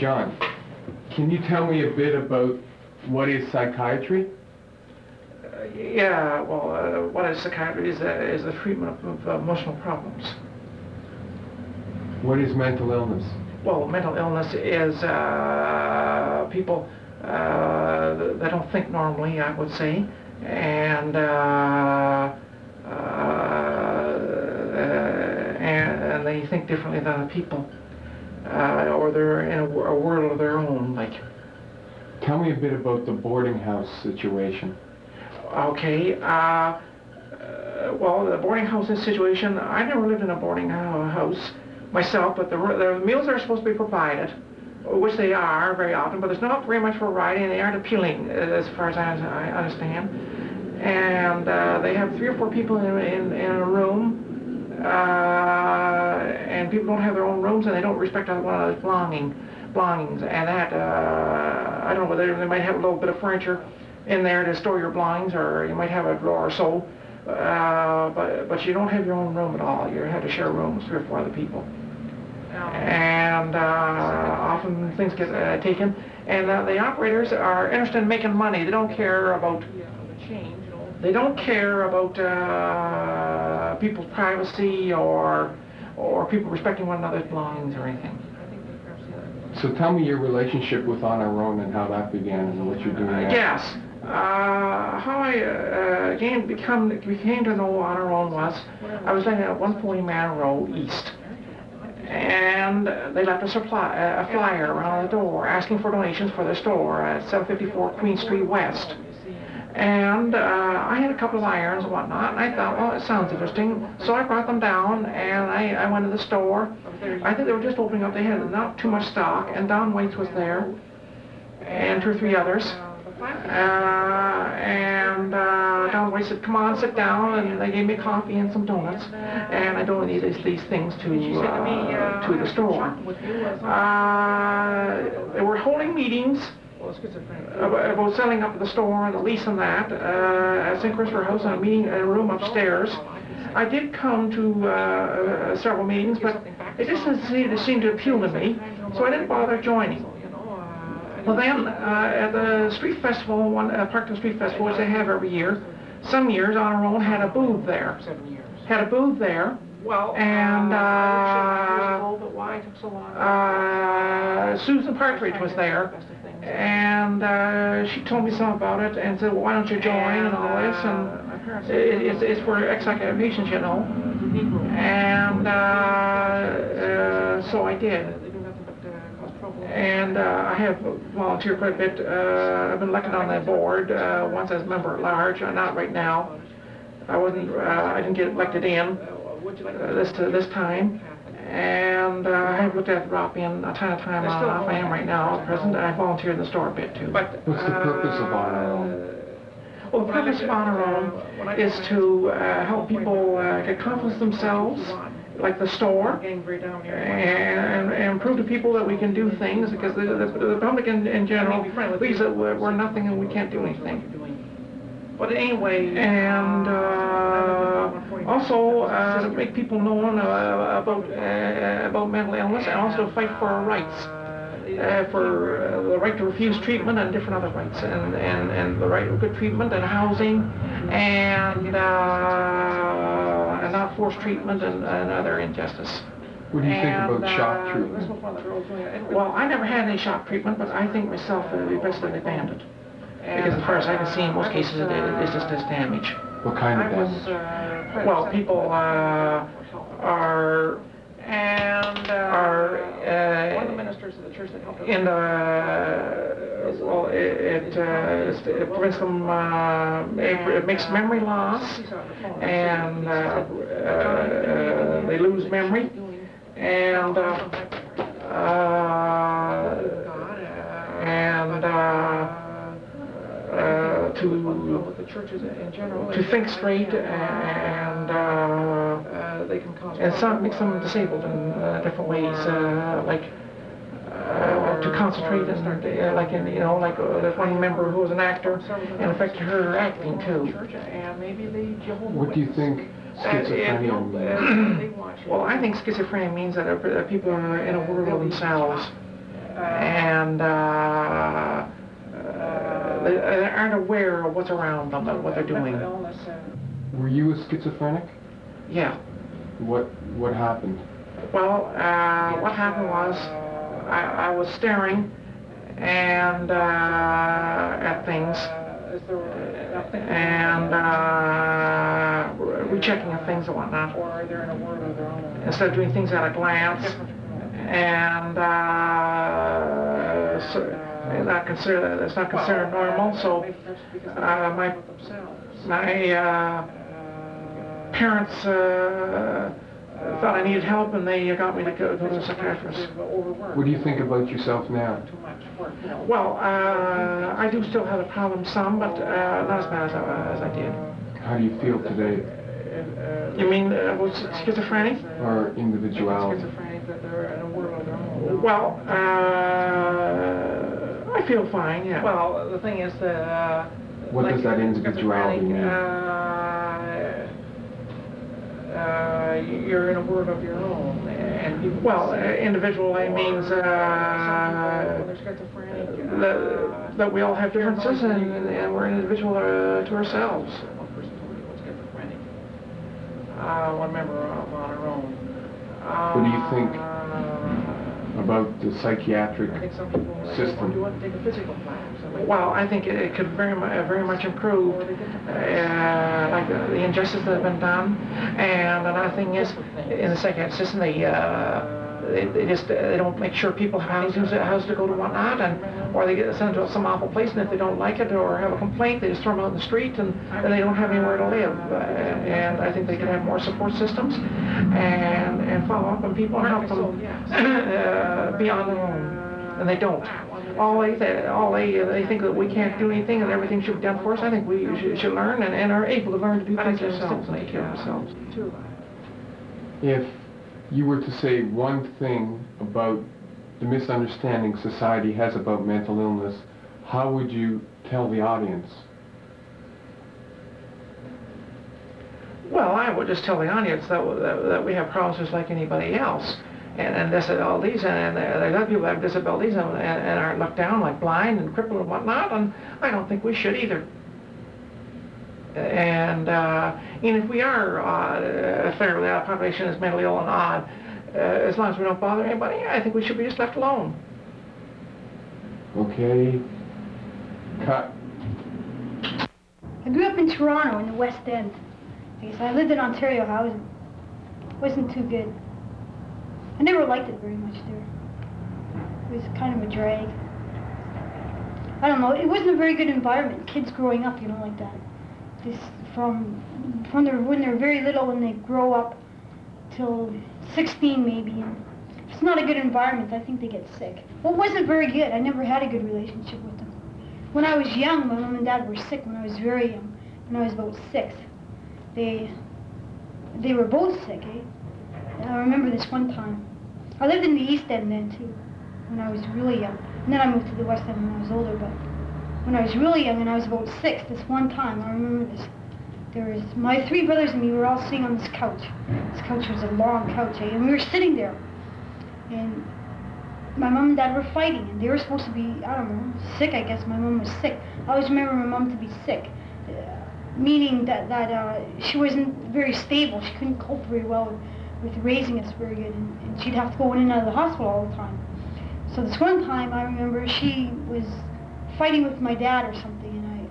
John, can you tell me a bit about what is psychiatry? Yeah, well, what is psychiatry is the treatment of emotional problems. What is mental illness? Well, mental illness is people that don't think normally, I would say, and they think differently than other people, or they're in a world of their own, like. Tell me a bit about the boarding house situation. Okay, well, the boarding house situation, I never lived in a boarding house myself, but the meals are supposed to be provided, which they are very often, but there's not very much variety, and they aren't appealing as far as I understand. And they have 3 or 4 people in a room, and people don't have their own rooms, and they don't respect one another's belongings, and that, I don't know whether they might have a little bit of furniture in there to store your belongings, or you might have a drawer or so, but you don't have your own room at all. You have to share a room with 3 or 4 other people. And often things get taken, and the operators are interested in making money. They don't care about people's privacy or people respecting one another's belongings or anything. So tell me your relationship with On Our Own and how that began and what you're doing now. Yes. How I became to know On Our Own was, I was living at 140 Manor Road East, and they left us a flyer around the door asking for donations for their store at 754 Queen Street West. And I had a couple of irons and whatnot, and I thought, well, it sounds interesting. So I brought them down, and I went to the store. I think they were just opening up. They had not too much stock, and Don Waits was there, and 2 or 3 others. Don Waits said, come on, sit down, and they gave me coffee and some donuts. And I donated these things to the store. They were holding meetings about selling up the store and the lease and that at St. Christopher House, and a meeting in a room upstairs. I did come to several meetings, but it just didn't seem to appeal to me, so I didn't bother joining. Well then, at the street festival, Parkton Street Festival, which they have every year, some years On Our Own had a booth there. And Susan Partridge was there, and she told me something about it and said, well, why don't you join and all this, and it's for ex-psychiatric patients, you know. And so I did. And I have volunteered quite a bit. I've been elected on the board once as member at large. Not right now. I didn't get elected in this time. And I have looked at dropping a ton of time off. I am right now at present. I volunteer in the store a bit too. What's the purpose of On Our Own? Well, the purpose of On Our Own is to help people get confidence themselves, like the store, and prove to people that we can do things, because the public in general believes that we're nothing and we can't do anything. But anyway, and also to make people know about mental illness, and also fight for our rights, for the right to refuse treatment and different other rights, and the right to good treatment and housing, and not forced treatment and other injustice. What do you think about shock treatment? Well, I never had any shock treatment, but I think myself it would be best that they banned it. Because as far as I can see, in most cases it just does damage. What kind of damage? Well, people are one of the ministers of the church that helped in it prevents them, it makes memory loss, and they lose memory, and to think straight, and some makes them disabled in different ways, like to concentrate and like in, you know, like there's one member who was an actor and affected her acting too. What do you think schizophrenia means? Well, I think schizophrenia means that people are in a world of themselves. and they aren't aware of what's around them and what they're doing. Were you a schizophrenic? Yeah. What happened? Well, what happened was I was staring and at things and rechecking of things and whatnot. Instead of doing things at a glance, and it's not considered normal. So my parents thought I needed help, and they got me to go to a psychiatrist. What do you think about yourself now? Well, I do still have the problem some, but not as bad as I did. How do you feel today? You mean about schizophrenic? Or individuality? Well, I feel fine, yeah. Well, the thing is that... what does that individuality mean? You're in a world of your own, and individually means that we all have differences, and we're individual to ourselves. One member on our own. What do you think about the psychiatric system? Well, I think it could very much improve, like the injustice that has been done. And another thing is, in the psychiatric system, they don't make sure people have houses to go to whatnot, or they get sent to some awful place, and if they don't like it or have a complaint, they just throw them out in the street, and they don't have anywhere to live. And I think they could have more support systems and follow up on people and help them be on their own, and they don't. They think that we can't do anything and everything should be done for us. I think we should learn and are able to learn to do things ourselves and take care of ourselves. If you were to say one thing about the misunderstanding society has about mental illness, how would you tell the audience? Well, I would just tell the audience that we have problems just like anybody else. And disabilities, and there's other people that have disabilities and are looked down like blind and crippled and whatnot, and I don't think we should either. And if we are a third of the population is mentally ill and odd, as long as we don't bother anybody, I think we should be just left alone. Okay. Cut. I grew up in Toronto in the West End. Because I lived in Ontario, wasn't too good. I never liked it very much there. It was kind of a drag. I don't know, it wasn't a very good environment. Kids growing up, like that. Just from when they're very little and they grow up till 16 maybe. And if it's not a good environment, I think they get sick. Well, it wasn't very good. I never had a good relationship with them. When I was young, my mom and dad were sick when I was very young. When I was about 6. They were both sick, I remember this one time. I lived in the East End then, too, when I was really young. And then I moved to the West End when I was older, but when I was really young and I was about 6, this one time, I remember this. There was, my 3 brothers and me were all sitting on this couch. This couch was a long couch, and we were sitting there. And my mom and dad were fighting, and they were supposed to be, I don't know, sick, I guess. My mom was sick. I always remember my mom to be sick. Meaning that she wasn't very stable. She couldn't cope very well with raising us very good, and she'd have to go in and out of the hospital all the time. So this one time, I remember she was fighting with my dad or something, and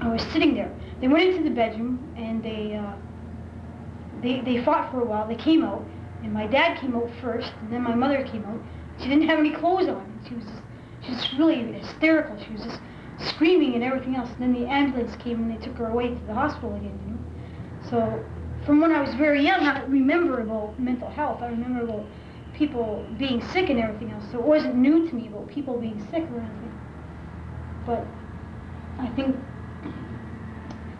I was sitting there. They went into the bedroom, and they fought for a while. They came out, and my dad came out first, and then my mother came out. She didn't have any clothes on. She was just really hysterical. She was just screaming and everything else. And then the ambulance came and they took her away to the hospital again, So from when I was very young, I remember about mental health. I remember about people being sick and everything else. So it wasn't new to me about people being sick or anything. But I think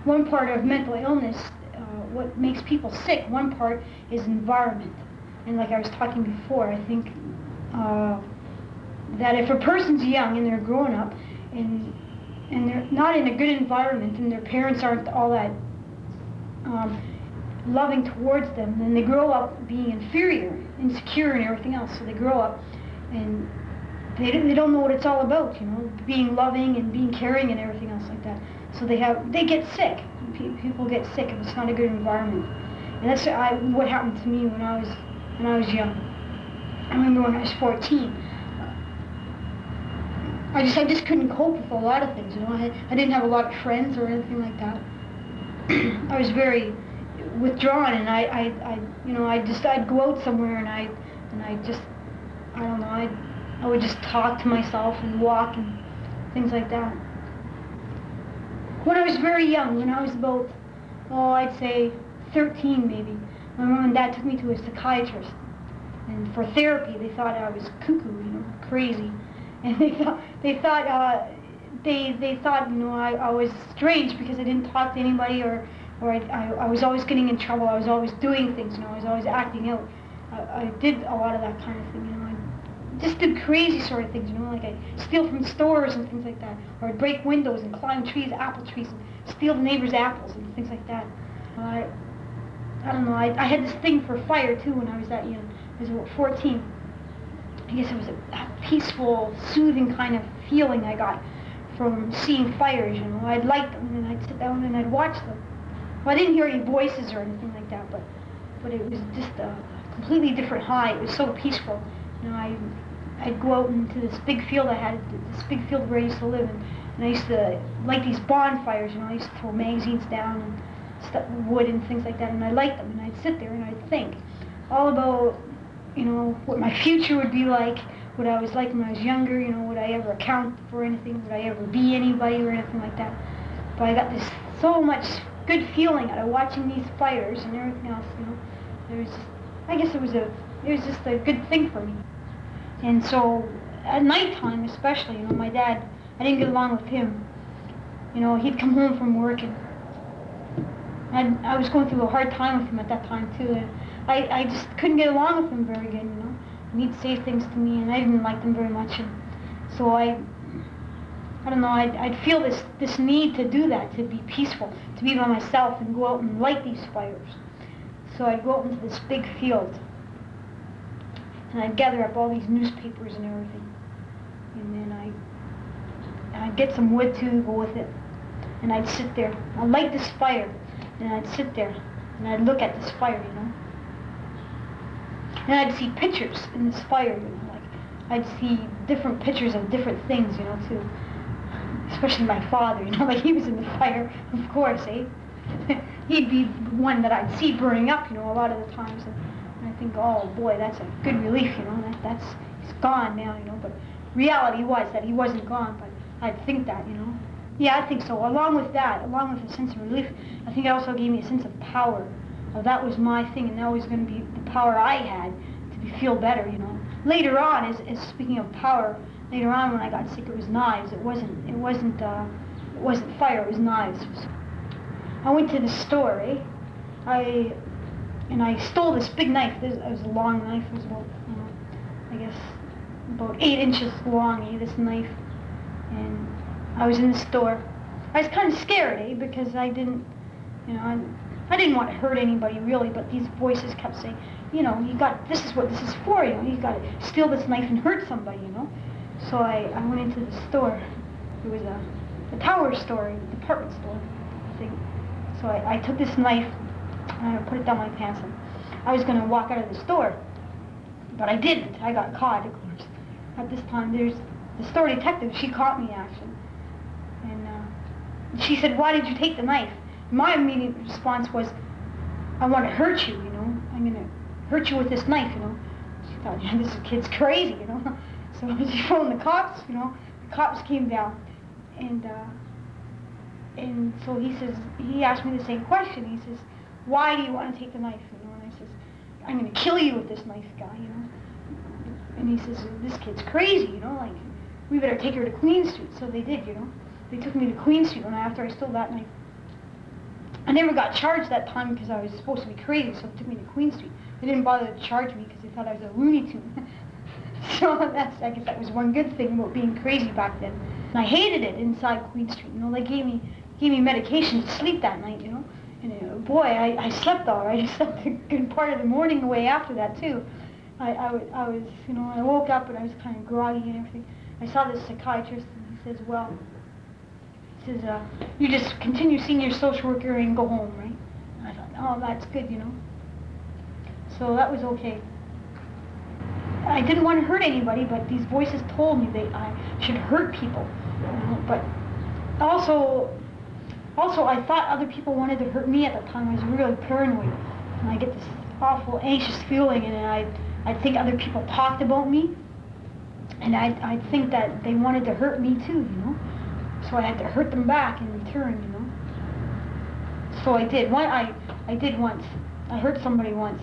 one part of mental illness, what makes people sick, one part is environment. And like I was talking before, I think that if a person's young and they're growing up and they're not in a good environment and their parents aren't all that loving towards them, then they grow up being inferior, insecure and everything else. So they grow up and they don't know what it's all about, you know, being loving and being caring and everything else like that. So they get sick. People get sick if it's not a good environment. And that's what happened to me when I was young. I remember when I was 14. I just couldn't cope with a lot of things, you know. I didn't have a lot of friends or anything like that. I was very withdrawn, and I'd go out somewhere and I don't know, I would just talk to myself and walk and things like that. When I was very young, when I was about, I'd say 13 maybe, my mom and dad took me to a psychiatrist. And for therapy, they thought I was cuckoo, you know, crazy. And they thought, you know, I was strange because I didn't talk to anybody, or I was always getting in trouble. I was always doing things, you know, I was always acting out. I did a lot of that kind of thing, you know. I just did crazy sort of things, you know, like I'd steal from stores and things like that, or I'd break windows and climb trees, apple trees, and steal the neighbor's apples and things like that. I don't know, I had this thing for fire too when I was that young. I was about 14. I guess it was a peaceful, soothing kind of feeling I got from seeing fires, you know. I'd light them and I'd sit down and I'd watch them. Well, I didn't hear any voices or anything like that, but it was just a completely different high. It was so peaceful. You know, I'd go out into this big field I had, this big field where I used to live in, and I used to light these bonfires, you know. I used to throw magazines down and stuff, wood and things like that, and I'd light them and I'd sit there and I'd think all about, you know, what my future would be like, what I was like when I was younger, you know, would I ever account for anything, would I ever be anybody or anything like that. But I got this so much good feeling out of watching these fires and everything else, you know. There was just, I guess it was just a good thing for me. And so at nighttime especially, you know, my dad, I didn't get along with him. You know, he'd come home from work and I was going through a hard time with him at that time too. And I just couldn't get along with him very good, you know. And he'd say things to me and I didn't like them very much. And so I don't know, I'd feel this need to do that, to be peaceful, to be by myself and go out and light these fires. So I'd go out into this big field and I'd gather up all these newspapers and everything. And then I'd get some wood to go with it. And I'd sit there. I'd light this fire. And I'd sit there. And I'd look at this fire, you know. And I'd see pictures in this fire, you know. Like, I'd see different pictures of different things, you know, too. Especially my father, you know. Like, he was in the fire, of course, eh? He'd be the one that I'd see burning up, you know, a lot of the times. And I think, oh boy, that's a good relief, you know. He's gone now, you know. But reality was that he wasn't gone, but I'd think that, you know. Yeah, I think so. Along with that, along with a sense of relief, I think it also gave me a sense of power. That was my thing, and that was going to be the power I had to feel better, you know. Later on, as speaking of power, later on when I got sick, it was knives. It wasn't fire. It was knives. I went to the store, eh? I stole this big knife. It was a long knife. It was about, you know, I guess about 8 inches long, eh? This knife, and I was in the store. I was kind of scared, eh? Because I didn't, you know, I didn't want to hurt anybody really, but these voices kept saying, you know, this is what this is for, you know, you got to steal this knife and hurt somebody, you know. So I went into the store. It was a tower store, a department store thing. So I took this knife and I put it down my pants, and I was going to walk out of the store, but I didn't. I got caught, of course. At this time, there's the store detective. She caught me, actually. And she said, why did you take the knife? My immediate response was, I want to hurt you, you know. I'm going to hurt you with this knife, you know. She thought, yeah, this kid's crazy, you know. So she phoned the cops, you know. The cops came down, and so he asked me the same question. He says, why do you want to take the knife, you know? And I says, I'm going to kill you with this knife, guy, you know. And he says, this kid's crazy, you know, like, we better take her to Queen Street. So they did, you know. They took me to Queen Street after I stole that knife. I never got charged that time because I was supposed to be crazy, so they took me to Queen Street. They didn't bother to charge me because they thought I was a Looney Tune. So I guess that was one good thing about being crazy back then. And I hated it inside Queen Street. You know, they gave me medication to sleep that night, you know. And boy, I slept all right. I slept a good part of the morning away after that too. I was, you know, I woke up and I was kind of groggy and everything. I saw this psychiatrist and he says, well, he says, you just continue seeing your social worker and go home, right? And I thought, oh, that's good, you know. So that was okay. I didn't want to hurt anybody, but these voices told me that I should hurt people. You know? But also I thought other people wanted to hurt me at the time. I was really paranoid. And I get this awful anxious feeling, and I think other people talked about me. And I think that they wanted to hurt me too, you know. So I had to hurt them back in return, you know. So I did. I did once. I hurt somebody once.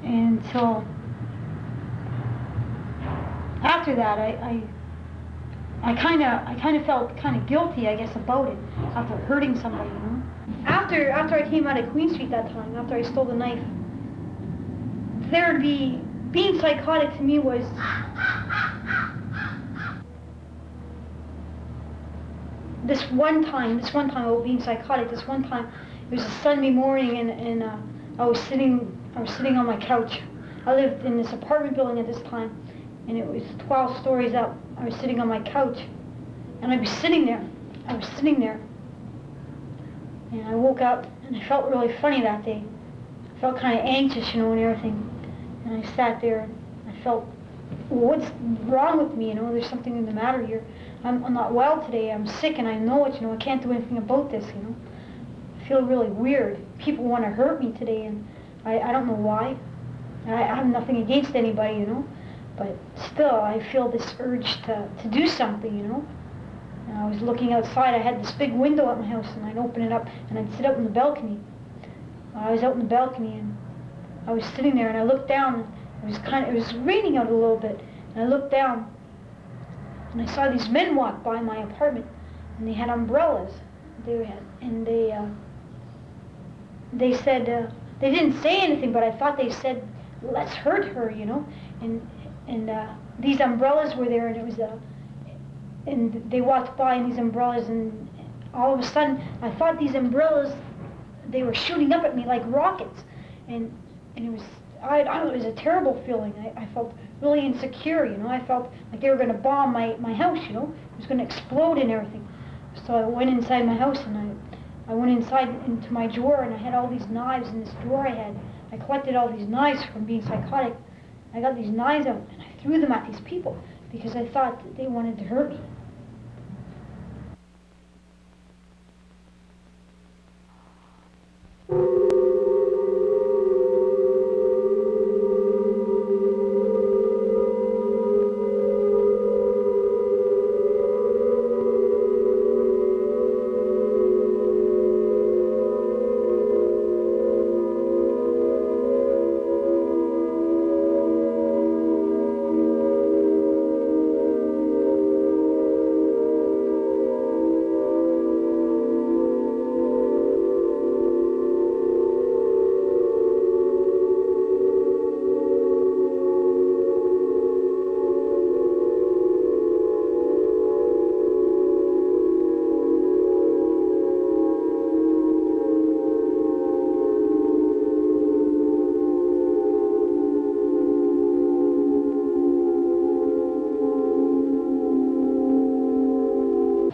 And so after that, I kind of felt kind of guilty, I guess, about it after hurting somebody, you know. After I came out of Queen Street that time, after I stole the knife, being psychotic to me was this one time about being psychotic. This one time, it was a Sunday morning, and I was sitting on my couch. I lived in this apartment building at this time, and it was 12 stories up. I was sitting on my couch, and I was sitting there, and I woke up, and I felt really funny that day. I felt kind of anxious, you know, and everything. And I sat there, and I felt, well, what's wrong with me, you know? There's something the matter here. I'm not well today. I'm sick, and I know it, you know. I can't do anything about this, you know. I feel really weird. People want to hurt me today, and I don't know why. I have nothing against anybody, you know. But still, I feel this urge to do something, you know. And I was looking outside. I had this big window at my house, and I'd open it up, and I'd sit out in the balcony. I was out in the balcony, and I was sitting there, and I looked down. And it was raining out a little bit, and I looked down, and I saw these men walk by my apartment, and they had umbrellas. They said, they didn't say anything, but I thought they said, let's hurt her, you know. And these umbrellas were there, and it was and they walked by in these umbrellas, and all of a sudden, I thought these umbrellas, they were shooting up at me like rockets, and it was, I don't know, it was a terrible feeling. I felt really insecure, you know. I felt like they were going to bomb my house, you know. It was going to explode and everything. So I went inside my house, and I went inside into my drawer, and I had all these knives in this drawer I had. I collected all these knives from being psychotic. I got these knives out, and I threw them at these people because I thought that they wanted to hurt me.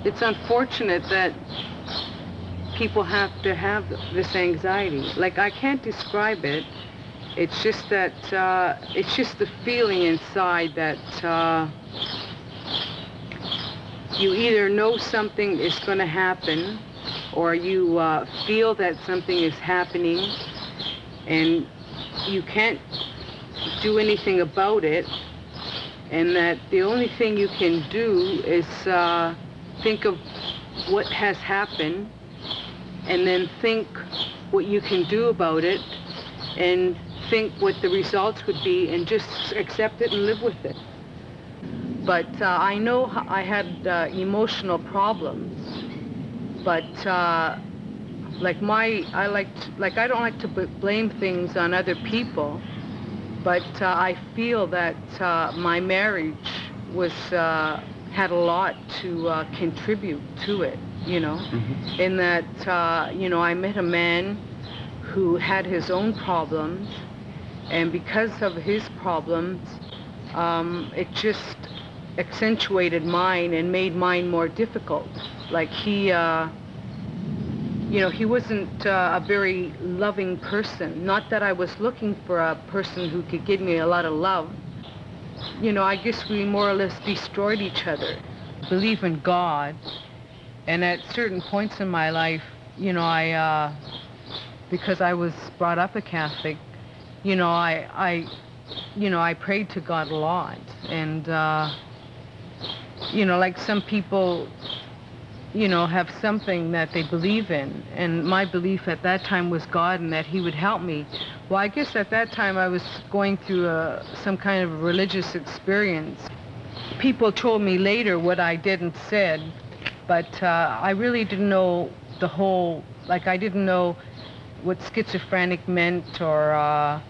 It's unfortunate that people have to have this anxiety. Like, I can't describe it. It's just that, it's just the feeling inside that you either know something is going to happen, or you feel that something is happening, and you can't do anything about it, and that the only thing you can do is think of what has happened, and then think what you can do about it, and think what the results would be, and just accept it and live with it. But I know I had emotional problems, but I don't like to blame things on other people, but I feel that my marriage was had a lot to contribute to it, you know, in that, you know, I met a man who had his own problems, And because of his problems, it just accentuated mine and made mine more difficult. Like he wasn't a very loving person. Not that I was looking for a person who could give me a lot of love. I guess we more or less destroyed each other. Believe in God, and at certain points in my life, because I was brought up a Catholic, I prayed to God a lot, and like some people, have something that they believe in, and my belief at that time was God and that He would help me. Well, I guess at that time I was going through some kind of religious experience. People told me later what I did and said, but I really didn't know the whole, like I didn't know what schizophrenic meant or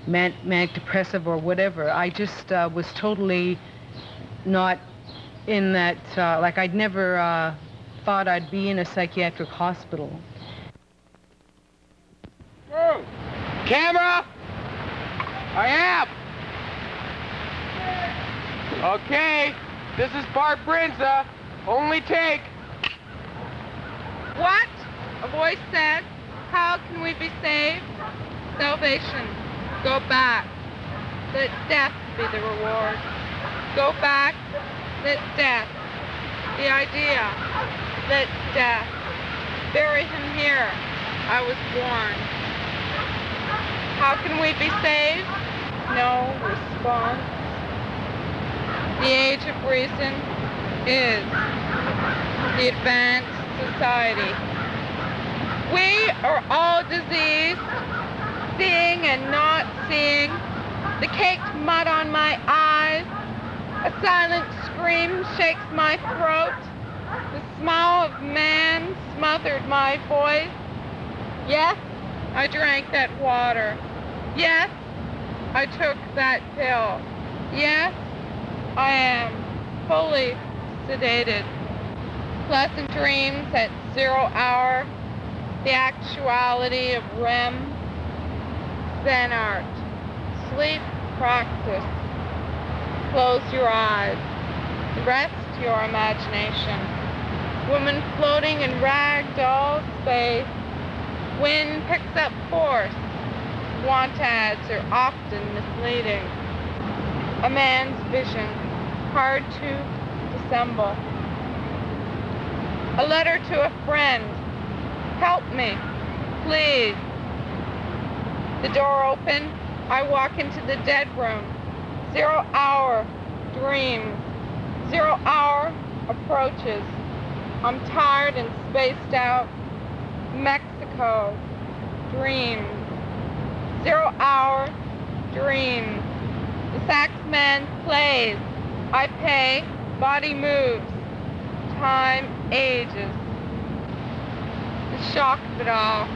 manic depressive or whatever. I just was totally not in that, like I'd never thought I'd be in a psychiatric hospital. Whoa. Camera! I am! Okay, this is Bart Brinza. Only take. What? A voice said, how can we be saved? Salvation. Go back. Let death be the reward. Go back. Let death. The idea. Let death. Bury him here. I was born. How can we be saved? No response. The age of reason is the advanced society. We are all diseased, seeing and not seeing, the caked mud on my eyes, a silent scream shakes my throat, the smile of man smothered my voice. Yes, I drank that water. Yes, I took that pill. Yes, I am fully sedated. Pleasant dreams at 0 hour, the actuality of REM, Zen art, sleep practice. Close your eyes, rest your imagination. Woman floating in ragdoll space, wind picks up force. Want ads are often misleading. A man's vision, hard to dissemble. A letter to a friend. Help me, please. The door open. I walk into the dead room. 0 hour dreams. 0 hour approaches. I'm tired and spaced out. Mexico. Dreams. 0 hour dreams. The sax man plays. I pay. Body moves. Time ages. The shock of it all.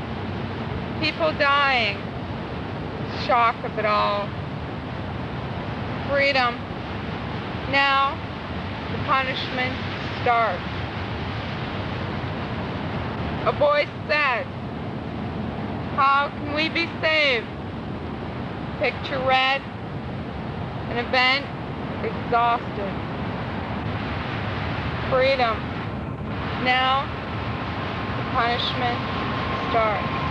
People dying. The shock of it all. Freedom. Now the punishment starts. A voice said, how can we be saved? Picture read, an event exhausted. Freedom. Now the punishment starts.